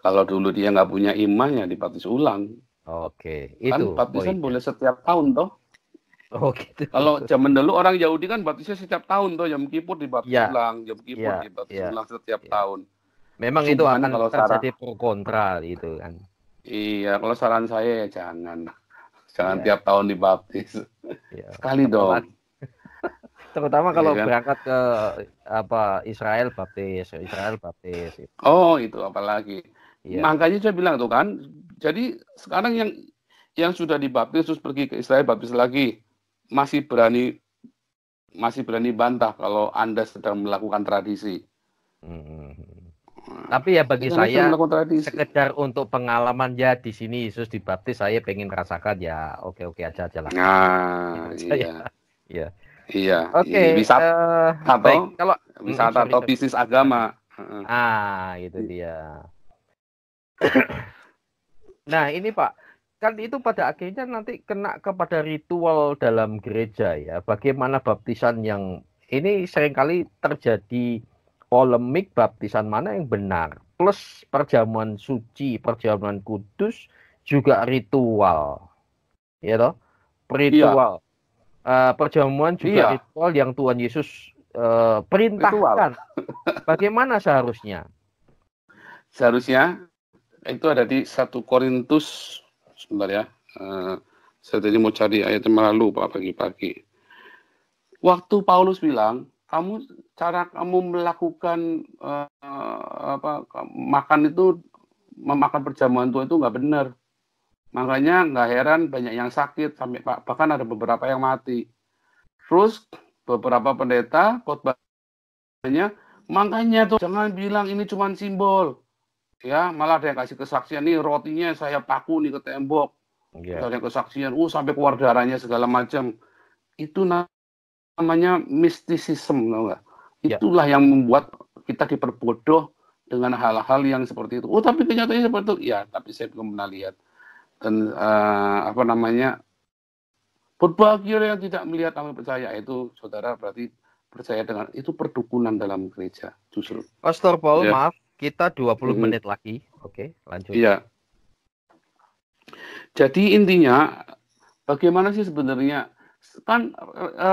Kalau dulu dia nggak punya iman, ya dibaptis ulang. Oke, kan itu baptisan poinnya. boleh setiap tahun toh. Oh gitu. Kalau zaman dulu orang Yahudi kan baptisnya setiap tahun toh, Yom Kippur dibaptis ulang, Yom Kippur dibaptis ulang setiap tahun. Memang itu akan terjadi pro kontra gitu kan. Iya, kalau saran saya ya jangan tiap tahun dibaptis. Sekali dong. Terutama kalau berangkat ke Israel baptis. Oh, itu apalagi. Makanya saya bilang tuh kan. Jadi sekarang yang sudah dibaptis terus pergi ke Israel baptis lagi, masih berani bantah kalau Anda sedang melakukan tradisi. Tapi ya bagi saya sekedar untuk pengalaman ya di sini Yesus dibaptis, saya pengen rasakan ya oke aja lah. Nah, iya. Iya. Oke. Baik, kalau wisata atau bisnis agama. Itu dia. Nah ini Pak, kan itu pada akhirnya nanti kena kepada ritual dalam gereja ya. Bagaimana baptisan yang ini seringkali terjadi polemik, baptisan mana yang benar. Plus perjamuan suci, perjamuan kudus juga ritual. Ya toh? Ritual. Perjamuan juga ritual yang Tuhan Yesus perintahkan. Bagaimana seharusnya? Seharusnya itu ada di 1 Korintus, sebentar ya. Saya tadi mau cari ayatnya malah lupa pagi-pagi. Waktu Paulus bilang, cara kamu melakukan makan itu, memakan perjamuan Tuhan itu nggak benar. Makanya nggak heran banyak yang sakit, sampai bahkan ada beberapa yang mati. Terus beberapa pendeta khotbahnya, makanya tuh jangan bilang ini cuma simbol. Ya, malah ada yang kasih kesaksian, nih rotinya saya paku nih ke tembok. Ada yang kesaksian, sampai keluar darahnya segala macam. Itu namanya mistisisme, enggak? Itulah yang membuat kita diperbodoh dengan hal-hal yang seperti itu. Tapi kenyataannya seperti itu. Ya, tapi saya belum pernah lihat. Dan berbahagia yang tidak melihat tapi percaya, itu saudara berarti percaya dengan itu perdukunan dalam gereja justru. Pastor Paul, maaf, kita 20 menit lagi. Oke, lanjut. Iya. Jadi intinya bagaimana sih sebenarnya, kan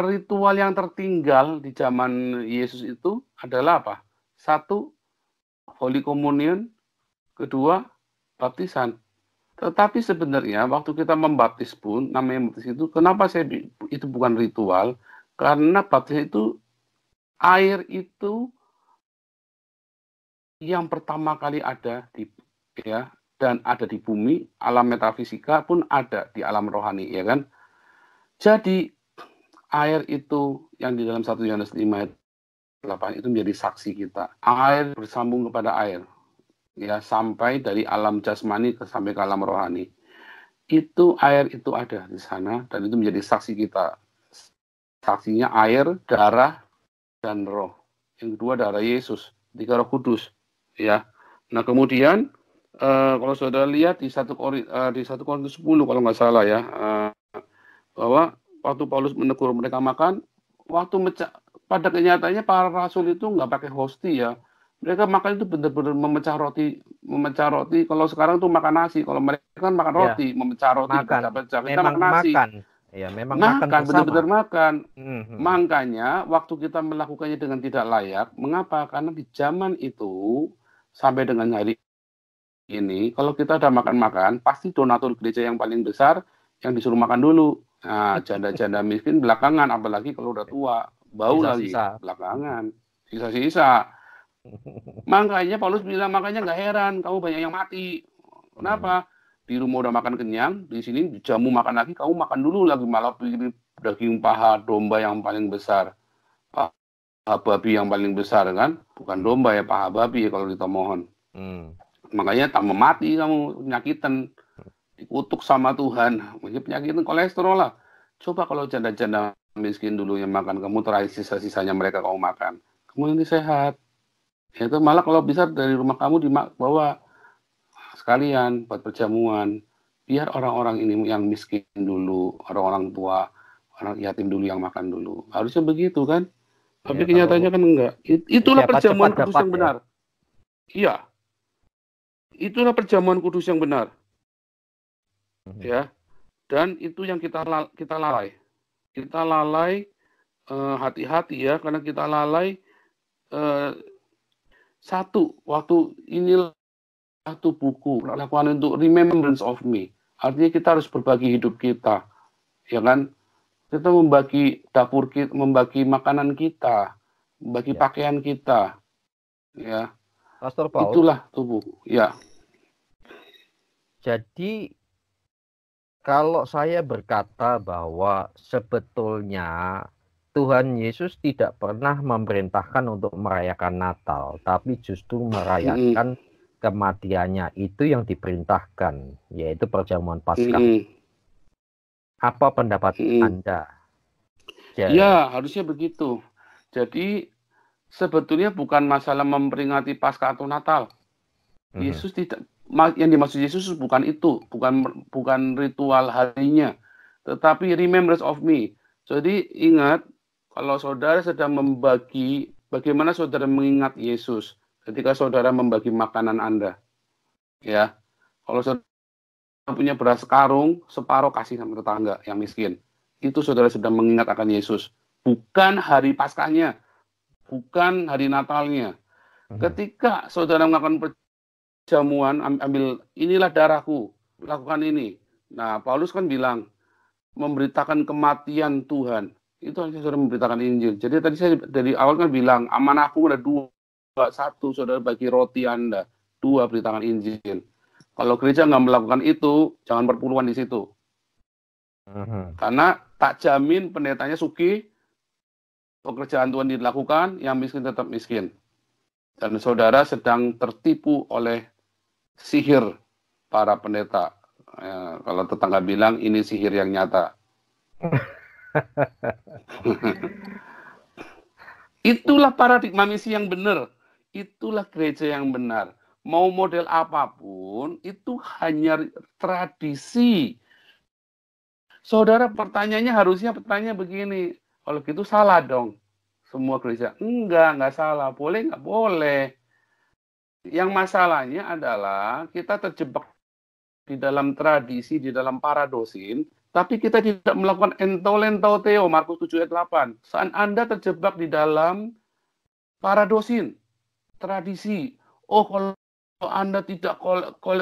ritual yang tertinggal di zaman Yesus itu adalah apa? 1, Holy Communion, 2, baptisan. Tetapi sebenarnya waktu kita membaptis pun, namanya baptis itu, kenapa itu bukan ritual? Karena baptis itu, air itu yang pertama kali ada dan ada di bumi, alam metafisika pun ada di alam rohani, ya kan? Jadi air itu yang di dalam 1 Yohanes 5 ayat 8 itu menjadi saksi kita. Air bersambung kepada air, ya, sampai dari alam jasmani sampai ke alam rohani. Itu air itu ada di sana dan itu menjadi saksi kita. Saksinya air, darah, dan roh. Yang kedua darah Yesus, tiga Roh Kudus, ya. Nah kemudian kalau saudara lihat di 1 Korintus 10 kalau nggak salah ya, bahwa waktu Paulus menegur mereka makan, pada kenyataannya para rasul itu nggak pakai hosti ya. Mereka makan itu benar-benar memecah roti. Kalau sekarang tuh makan nasi. Kalau mereka kan makan roti, memecah roti, pecah-pecah. Kita makan nasi. Ya, memang makan bersama. Benar-benar makan. Makanya waktu kita melakukannya dengan tidak layak, mengapa? Karena di zaman itu sampai dengan hari ini, kalau kita udah makan-makan, pasti donatur gereja yang paling besar yang disuruh makan dulu. Nah, janda-janda miskin belakangan, apalagi kalau udah tua, bau lagi belakangan, sisa-sisa. Makanya Paulus bilang, makanya nggak heran kamu banyak yang mati. Kenapa? Di rumah udah makan kenyang, di sini jamu makan lagi, kamu makan dulu lagi, malah pilih daging paha domba yang paling besar, paha babi yang paling besar kan, bukan domba ya, paha babi ya kalau ditomohon. Makanya tambah mati kamu, penyakitan, dikutuk sama Tuhan, penyakitan kolesterol lah. Coba kalau janda-janda miskin dulu yang makan, kamu terakhir sisa-sisanya mereka kamu makan, kamu ini sehat. Itu malah kalau bisa dari rumah kamu dibawa sekalian buat perjamuan, biar orang-orang ini yang miskin dulu, orang-orang tua, orang yatim dulu yang makan dulu. Harusnya begitu kan? Tapi kenyataannya kan enggak. Itulah perjamuan kudus yang benar. Iya. Itulah perjamuan kudus yang benar. Ya. Dan itu yang kita lalai. Kita lalai, hati-hati ya, karena kita lalai satu, waktu inilah satu buku lakukan untuk remembrance of me. Artinya kita harus berbagi hidup kita, ya kan? Kita membagi dapur kita, membagi makanan kita, membagi pakaian kita, ya. Pastor Paul, itulah tubuh, ya. Jadi kalau saya berkata bahwa sebetulnya Tuhan Yesus tidak pernah memerintahkan untuk merayakan Natal, tapi justru merayakan kematiannya, itu yang diperintahkan, yaitu perjamuan Paskah. Apa pendapat Anda? Ya, harusnya begitu. Jadi sebetulnya bukan masalah memperingati Paskah atau Natal. Yesus tidak, yang dimaksud Yesus bukan itu, bukan ritual harinya, tetapi remembrance of me. Jadi ingat, kalau saudara sedang membagi, bagaimana saudara mengingat Yesus ketika saudara membagi makanan Anda, ya. Kalau saudara punya beras karung, separuh kasih sama tetangga yang miskin. Itu saudara sedang mengingat akan Yesus. Bukan hari Paskahnya, bukan hari Natalnya. Ketika saudara melakukan perjamuan, ambil inilah darahku, lakukan ini. Nah, Paulus kan bilang, memberitakan kematian Tuhan. Itu artinya saudara memberitakan Injil. Jadi tadi saya dari awal kan bilang, amanahku ada dua. Satu, saudara bagi roti Anda. Dua, beritakan Injil. Kalau gereja nggak melakukan itu, jangan perpuluhan di situ. Karena tak jamin pendetanya sugih, pekerjaan Tuhan dilakukan, yang miskin tetap miskin. Dan saudara sedang tertipu oleh sihir para pendeta. Kalau tetangga bilang, ini sihir yang nyata. Itulah paradigma misi yang benar. Itulah gereja yang benar. Mau model apapun, itu hanya tradisi. Saudara, pertanyaannya harusnya begini. Kalau gitu salah dong. Semua gereja. Enggak salah. Boleh, enggak boleh. Yang masalahnya adalah kita terjebak di dalam tradisi, di dalam paradosin, tapi kita tidak melakukan entolentoteo, Markus 7 ayat 8. Saat Anda terjebak di dalam paradosin, tradisi. Oh, kalau Anda tidak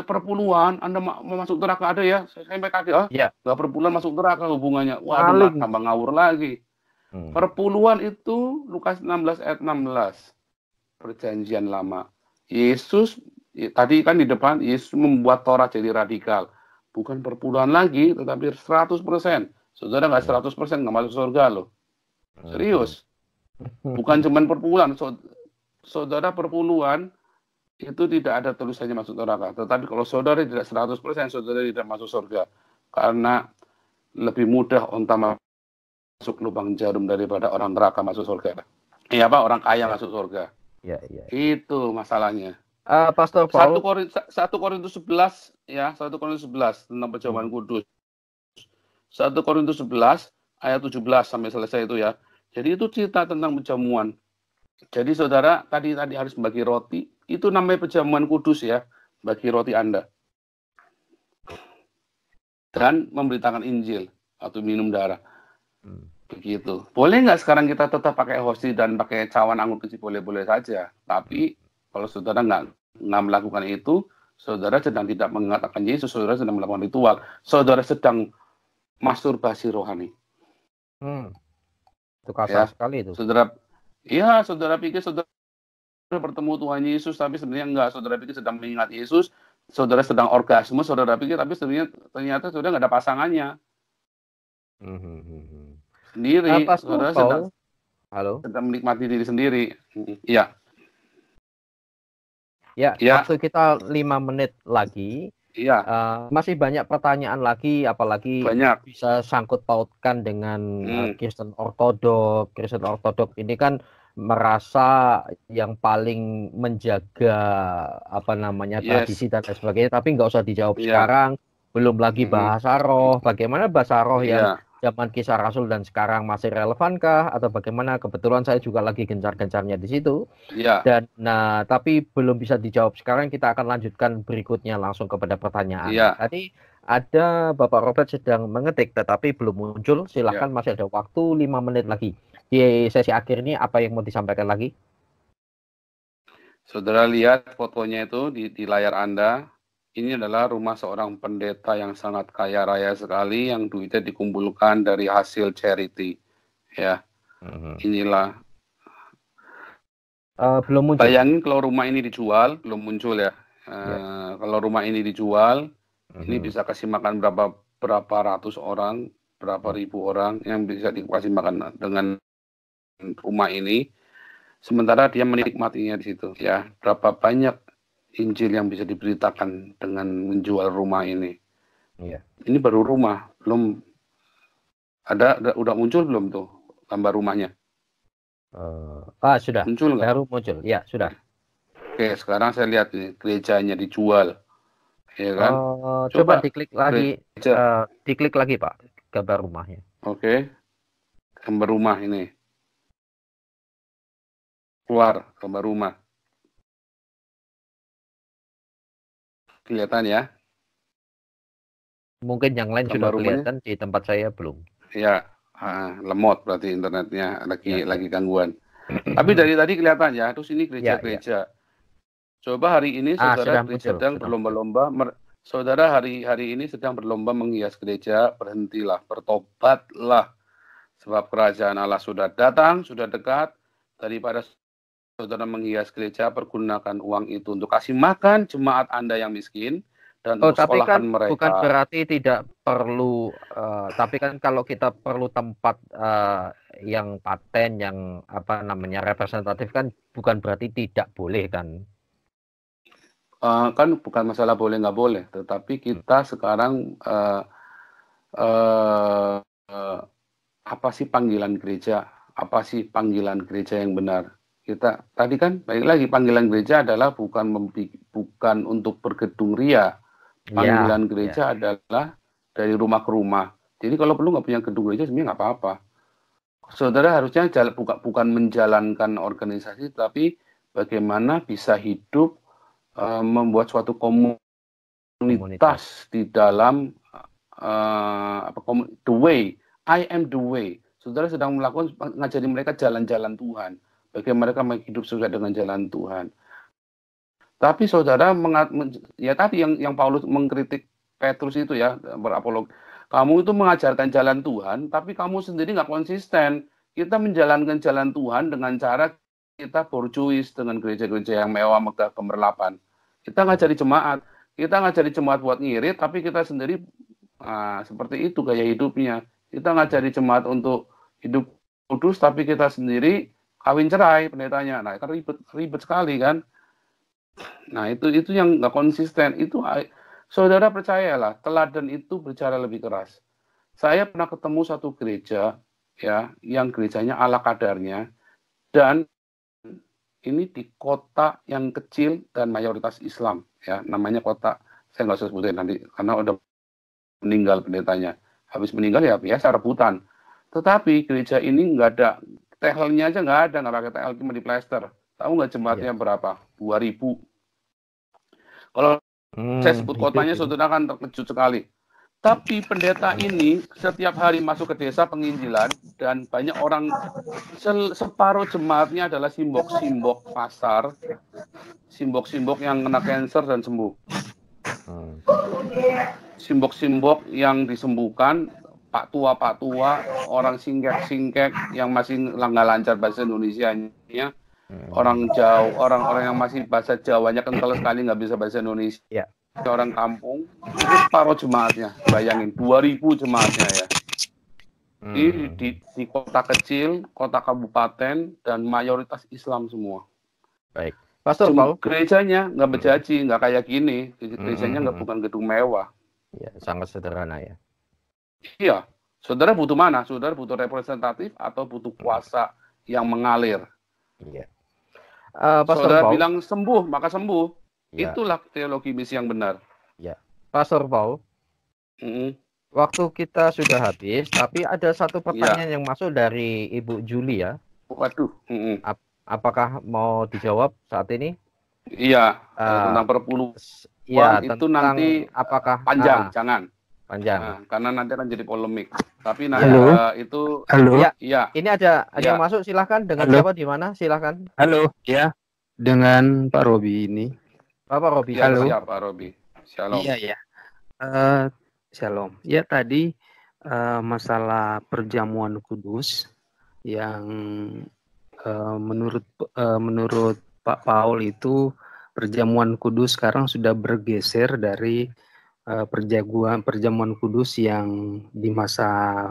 perpuluhan, Anda mau masuk neraka, ada ya? Saya kaget, nggak perpuluhan masuk neraka hubungannya. Waduh, tambah ngawur lagi. Perpuluhan itu Lukas 16 ayat 16. Perjanjian lama. Yesus Tadi kan di depan Yesus membuat Taurat jadi radikal. Bukan perpuluhan lagi, tetapi 100%. Saudara nggak 100% nggak masuk surga loh. Serius. Bukan cuma perpuluhan. Saudara perpuluhan itu tidak ada tulisannya masuk neraka. Tetapi kalau saudara tidak 100%, saudara tidak masuk surga. Karena lebih mudah onta masuk lubang jarum daripada orang neraka masuk surga. Iya Pak, orang kaya masuk surga. Ya. Itu masalahnya. Pastor Paul. 1 Korintus 11 ya, 1 Korintus 11 tentang perjamuan kudus. 1 Korintus 11 ayat 17 sampai selesai itu ya. Jadi itu cerita tentang perjamuan. Jadi saudara tadi harus bagi roti, itu namanya perjamuan kudus ya, bagi roti Anda. Dan memberitakan Injil atau minum darah. Begitu. Boleh nggak sekarang kita tetap pakai hosti dan pakai cawan anggur kecil, boleh-boleh saja. Tapi kalau saudara nggak melakukan itu, saudara sedang tidak mengatakan Yesus, saudara sedang melakukan ritual, saudara sedang masturbasi rohani. Itu kasar sekali itu. Saudara pikir saudara bertemu Tuhan Yesus, tapi sebenarnya enggak. Saudara pikir sedang mengingat Yesus, saudara sedang orgasme, saudara pikir, tapi sebenarnya ternyata saudara nggak ada pasangannya. Sendiri, saudara sedang menikmati diri sendiri. Iya. Ya, waktu kita 5 menit lagi. Iya. Masih banyak pertanyaan lagi, apalagi bisa sangkut pautkan dengan Kristen Ortodok. Kristen Ortodok ini kan merasa yang paling menjaga tradisi dan lain sebagainya, tapi nggak usah dijawab sekarang. Belum lagi bahasa roh. Bagaimana bahasa roh yang zaman Kisah Rasul dan sekarang masih relevankah atau bagaimana? Kebetulan saya juga lagi gencar-gencarnya di situ. Dan tapi belum bisa dijawab sekarang. Kita akan lanjutkan berikutnya langsung kepada pertanyaan. Tadi ada Bapak Robert sedang mengetik tetapi belum muncul. Silahkan, masih ada waktu 5 menit lagi. Di sesi akhir ini apa yang mau disampaikan lagi? Saudara lihat fotonya itu di layar Anda. Ini adalah rumah seorang pendeta yang sangat kaya raya sekali, yang duitnya dikumpulkan dari hasil charity. Ya, inilah. Belum muncul. Bayangin kalau rumah ini dijual, belum muncul ya. Kalau rumah ini dijual, ini bisa kasih makan berapa ratus orang, berapa ribu orang yang bisa dikasih makan dengan rumah ini. Sementara dia menikmatinya di situ. Ya, berapa banyak Injil yang bisa diberitakan dengan menjual rumah ini. Ini baru rumah, belum udah muncul belum tuh gambar rumahnya? Sudah. Muncul nggak? Baru muncul. Ya, sudah. Oke, sekarang saya lihat nih gerejanya dijual, ya kan? Coba diklik lagi, diklik lagi Pak, gambar rumahnya. Oke, gambar rumah ini. Keluar gambar rumah. Kelihatan ya? Mungkin yang lain sudah kelihatan, di tempat saya belum. Ya, lemot berarti internetnya lagi gangguan. Tapi dari tadi kelihatan ya, terus ini gereja-gereja. Coba hari ini saudara gereja sedang berlomba-lomba, saudara hari ini sedang berlomba menghias gereja, berhentilah, bertobatlah. Sebab kerajaan Allah sudah datang, sudah dekat. Daripada saudara menghias gereja, pergunakan uang itu untuk kasih makan jemaat Anda yang miskin dan untuk sekolahkan mereka. Bukan berarti tidak perlu, tapi kan kalau kita perlu tempat yang paten, yang representatif kan bukan berarti tidak boleh kan? Kan bukan masalah boleh nggak boleh, tetapi kita sekarang apa sih panggilan gereja? Apa sih panggilan gereja yang benar? Kita tadi kan balik lagi, panggilan gereja adalah bukan untuk bergedung ria. Panggilan gereja adalah dari rumah ke rumah. Jadi kalau perlu nggak punya gedung gereja sebenarnya nggak apa-apa. Saudara harusnya bukan menjalankan organisasi, tapi bagaimana bisa hidup membuat suatu komunitas di dalam the way. I am the way. Saudara sedang ngajari mereka jalan-jalan Tuhan. Bagaimana mereka hidup sesuai dengan jalan Tuhan. Tapi saudara ya tadi yang Paulus mengkritik Petrus itu ya, berapolog. Kamu itu mengajarkan jalan Tuhan, tapi kamu sendiri nggak konsisten. Kita menjalankan jalan Tuhan dengan cara kita borjuis dengan gereja-gereja yang mewah, megah, gemerlapan. Kita ngajari jemaat. Kita ngajari jemaat buat ngirit, tapi kita sendiri seperti itu gaya hidupnya. Kita ngajari jemaat untuk hidup kudus, tapi kita sendiri kawin cerai pendetanya. Nah, kan ribet sekali kan. Nah, itu yang nggak konsisten. Itu saudara percayalah, teladan itu berbicara lebih keras. Saya pernah ketemu satu gereja ya, yang gerejanya ala kadarnya, dan ini di kota yang kecil dan mayoritas Islam ya, namanya kota, saya nggak usah sebutin nanti karena udah meninggal pendetanya. Habis meninggal ya biasa rebutan. Tetapi gereja ini nggak ada tehelnya aja, nggak pakai tehel, cuma di plester. Tahu nggak jemaatnya berapa? 2.000. Kalau saya sebut kotanya, saudara kan terkejut sekali. Tapi pendeta ini setiap hari masuk ke desa penginjilan, dan banyak orang, separuh jemaatnya adalah simbok-simbok pasar, simbok-simbok yang kena kanker dan sembuh. Simbok-simbok yang disembuhkan, pak tua, orang singkek yang masih nggak lancar bahasa Indonesianya, orang jauh, orang-orang yang masih bahasa Jawanya kental sekali nggak bisa bahasa Indonesia. Orang kampung, itu separuh jemaatnya, bayangin 2.000 jemaatnya ya. Di kota kecil, kota kabupaten, dan mayoritas Islam semua. Baik, Pastor Paul. Gerejanya nggak berjaji, nggak kayak gini. Gerejanya nggak bukan gedung mewah. Ya, sangat sederhana ya. Iya, saudara butuh mana? Saudara butuh representatif atau butuh kuasa yang mengalir? Iya. Saudara Paul bilang sembuh, maka sembuh. Ya. Itulah teologi misi yang benar. Ya, Pastor Paul. Waktu kita sudah habis, tapi ada satu pertanyaan yang masuk dari Ibu Juli ya. Waduh. Apakah mau dijawab saat ini? Iya, tentang perpuluhan. Iya, itu nanti apakah panjang, jangan. Panjang. Nah, karena nanti akan jadi polemik. Tapi nanti itu. Halo. Ya. Ini ada yang masuk, silahkan. Dengan siapa, di mana? Silahkan. Halo. Ya. Dengan Pak Robi ini. Pak Robi. Ya, halo. Siap, Pak Robi. Shalom. Iya. Shalom. Ya, tadi masalah perjamuan kudus yang menurut Pak Paul itu perjamuan kudus sekarang sudah bergeser dari perjamuan kudus yang di masa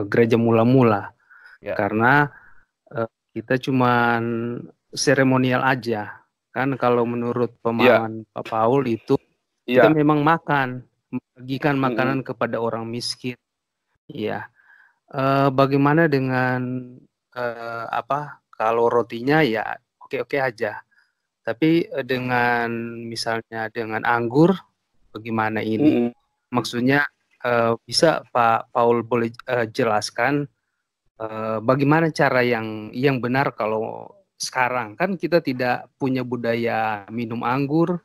gereja mula-mula. Karena kita cuman seremonial aja. Kan kalau menurut pemahaman Pak Paul itu kita memang membagikan makanan kepada orang miskin. Iya. Bagaimana dengan kalau rotinya ya oke-oke aja. Tapi misalnya dengan anggur bagaimana ini? Maksudnya bisa Pak Paul boleh jelaskan bagaimana cara yang benar kalau sekarang kan kita tidak punya budaya minum anggur,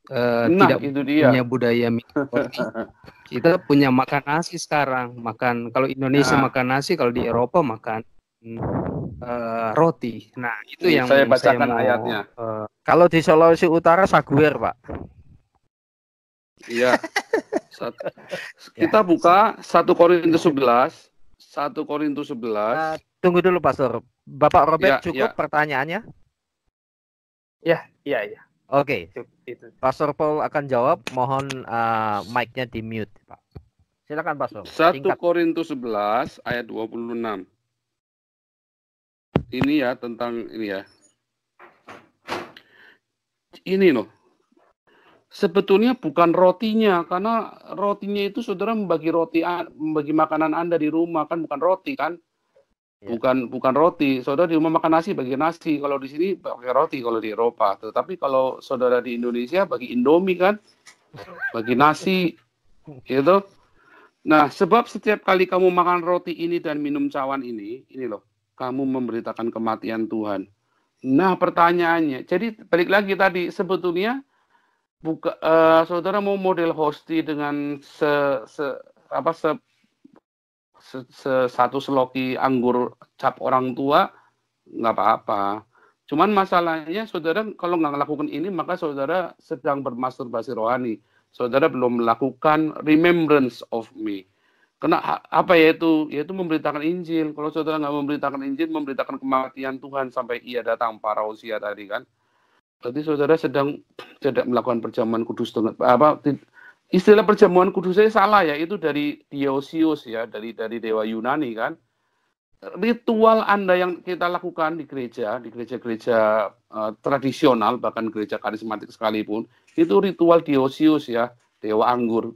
tidak punya budaya minum roti. Kita punya makan nasi sekarang. Kalau Indonesia makan nasi, kalau di Eropa makan roti. Nah, itu yang saya bacakan ayatnya. Kalau di Sulawesi Utara saguer, Pak. Iya. Kita buka 1 Korintus 11. 1 Korintus 11. Tunggu dulu, Pastor. Bapak Robert, cukup pertanyaannya? Iya. Oke. Pastor Paul akan jawab. Mohon mic-nya di mute, Pak. Silakan, Pastor. 1 Korintus 11 ayat 26. Ini ya tentang ini ya. Ini loh. Sebetulnya bukan rotinya, karena rotinya itu saudara membagi makanan Anda di rumah kan bukan roti kan? Bukan roti. Saudara di rumah makan nasi bagi nasi. Kalau di sini pakai roti kalau di Eropa. Tetapi kalau saudara di Indonesia bagi Indomie kan, bagi nasi, gitu. Nah, sebab setiap kali kamu makan roti ini dan minum cawan ini loh, kamu memberitakan kematian Tuhan. Nah, pertanyaannya, jadi balik lagi tadi, sebetulnya saudara mau model hosti dengan satu seloki anggur cap orang tua, nggak apa-apa. Cuman masalahnya, saudara kalau nggak melakukan ini, maka saudara sedang bermasturbasi rohani. Saudara belum melakukan remembrance of me. Karena apa yaitu memberitakan Injil. Kalau saudara nggak memberitakan Injil, memberitakan kematian Tuhan sampai ia datang, parousia tadi kan. Berarti saudara sedang tidak melakukan perjamuan kudus dengan istilah perjamuan kudus saya salah ya, itu dari Dionysius ya, dari dewa Yunani kan. Ritual Anda yang kita lakukan di gereja-gereja tradisional, bahkan gereja karismatik sekalipun, itu ritual Dionysius ya, dewa anggur.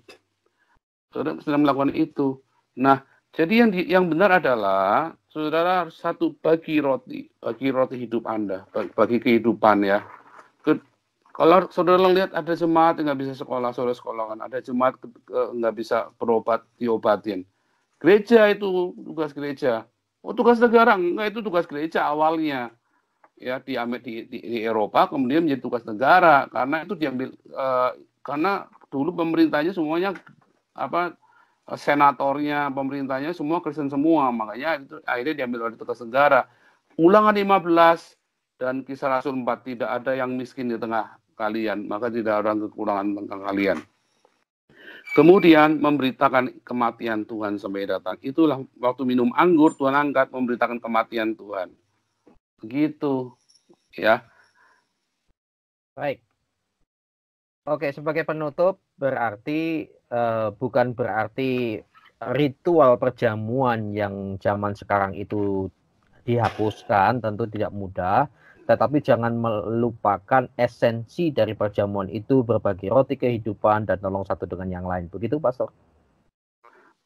Saudara sedang melakukan itu. Nah, jadi yang benar adalah saudara harus satu, bagi roti hidup Anda, bagi kehidupan ya. Kalau saudara lihat ada jemaat yang nggak bisa sekolah, saudara sekolahkan. Ada jemaat nggak bisa berobat, diobatin. Gereja itu tugas gereja. Oh, tugas negara enggak, itu tugas gereja awalnya ya di Eropa, kemudian menjadi tugas negara karena itu diambil karena dulu pemerintahnya semuanya senatornya, pemerintahnya semua Kristen semua, makanya itu akhirnya diambil oleh tugas negara. Ulangan 15 dan Kisah Rasul 4, tidak ada yang miskin di tengah kalian, maka tidak ada kekurangan tentang kalian. Kemudian memberitakan kematian Tuhan sampai datang. Itulah waktu minum anggur Tuhan angkat memberitakan kematian Tuhan. Begitu ya. Baik. Oke, sebagai penutup berarti bukan berarti ritual perjamuan yang zaman sekarang itu dihapuskan, tentu tidak mudah. Tetapi jangan melupakan esensi dari perjamuan itu, berbagi roti kehidupan dan tolong satu dengan yang lain. Begitu, Pastor?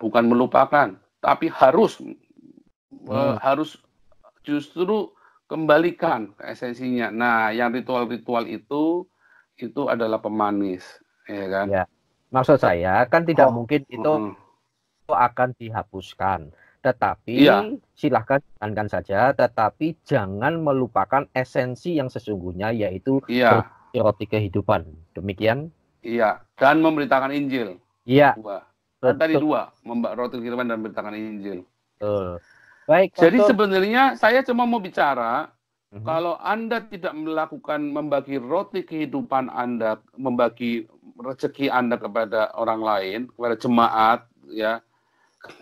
Bukan melupakan, tapi harus justru kembalikan ke esensinya. Nah, yang ritual-ritual itu adalah pemanis, ya kan? Ya. Maksud saya kan tidak mungkin itu akan dihapuskan. Tetapi silahkan jalankan saja, tetapi jangan melupakan esensi yang sesungguhnya, yaitu roti kehidupan. Demikian? Iya, dan memberitakan Injil. Iya. Tadi dua, roti kehidupan dan memberitakan Injil. Baik. Jadi sebenarnya saya cuma mau bicara, kalau Anda tidak membagi roti kehidupan Anda, membagi rezeki Anda kepada orang lain, kepada jemaat, ya,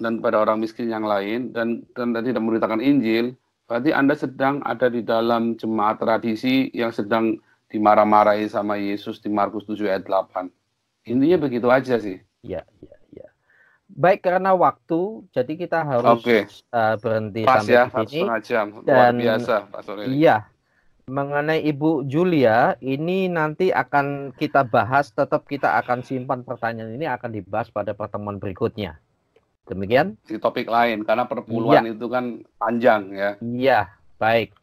dan pada orang miskin yang lain, dan tidak memberitakan Injil, berarti Anda sedang ada di dalam jemaat tradisi yang sedang dimarah-marahi sama Yesus di Markus 7 ayat 8. Intinya begitu aja sih. Iya. Baik, karena waktu, jadi kita harus berhenti sampai di sini. Jam. Luar biasa, Pak Soreli. Iya, mengenai Ibu Julia, ini nanti akan kita bahas, tetap kita akan simpan pertanyaan ini, akan dibahas pada pertemuan berikutnya. Demikian? Di topik lain, karena perpuluhan itu kan panjang ya. Iya, baik.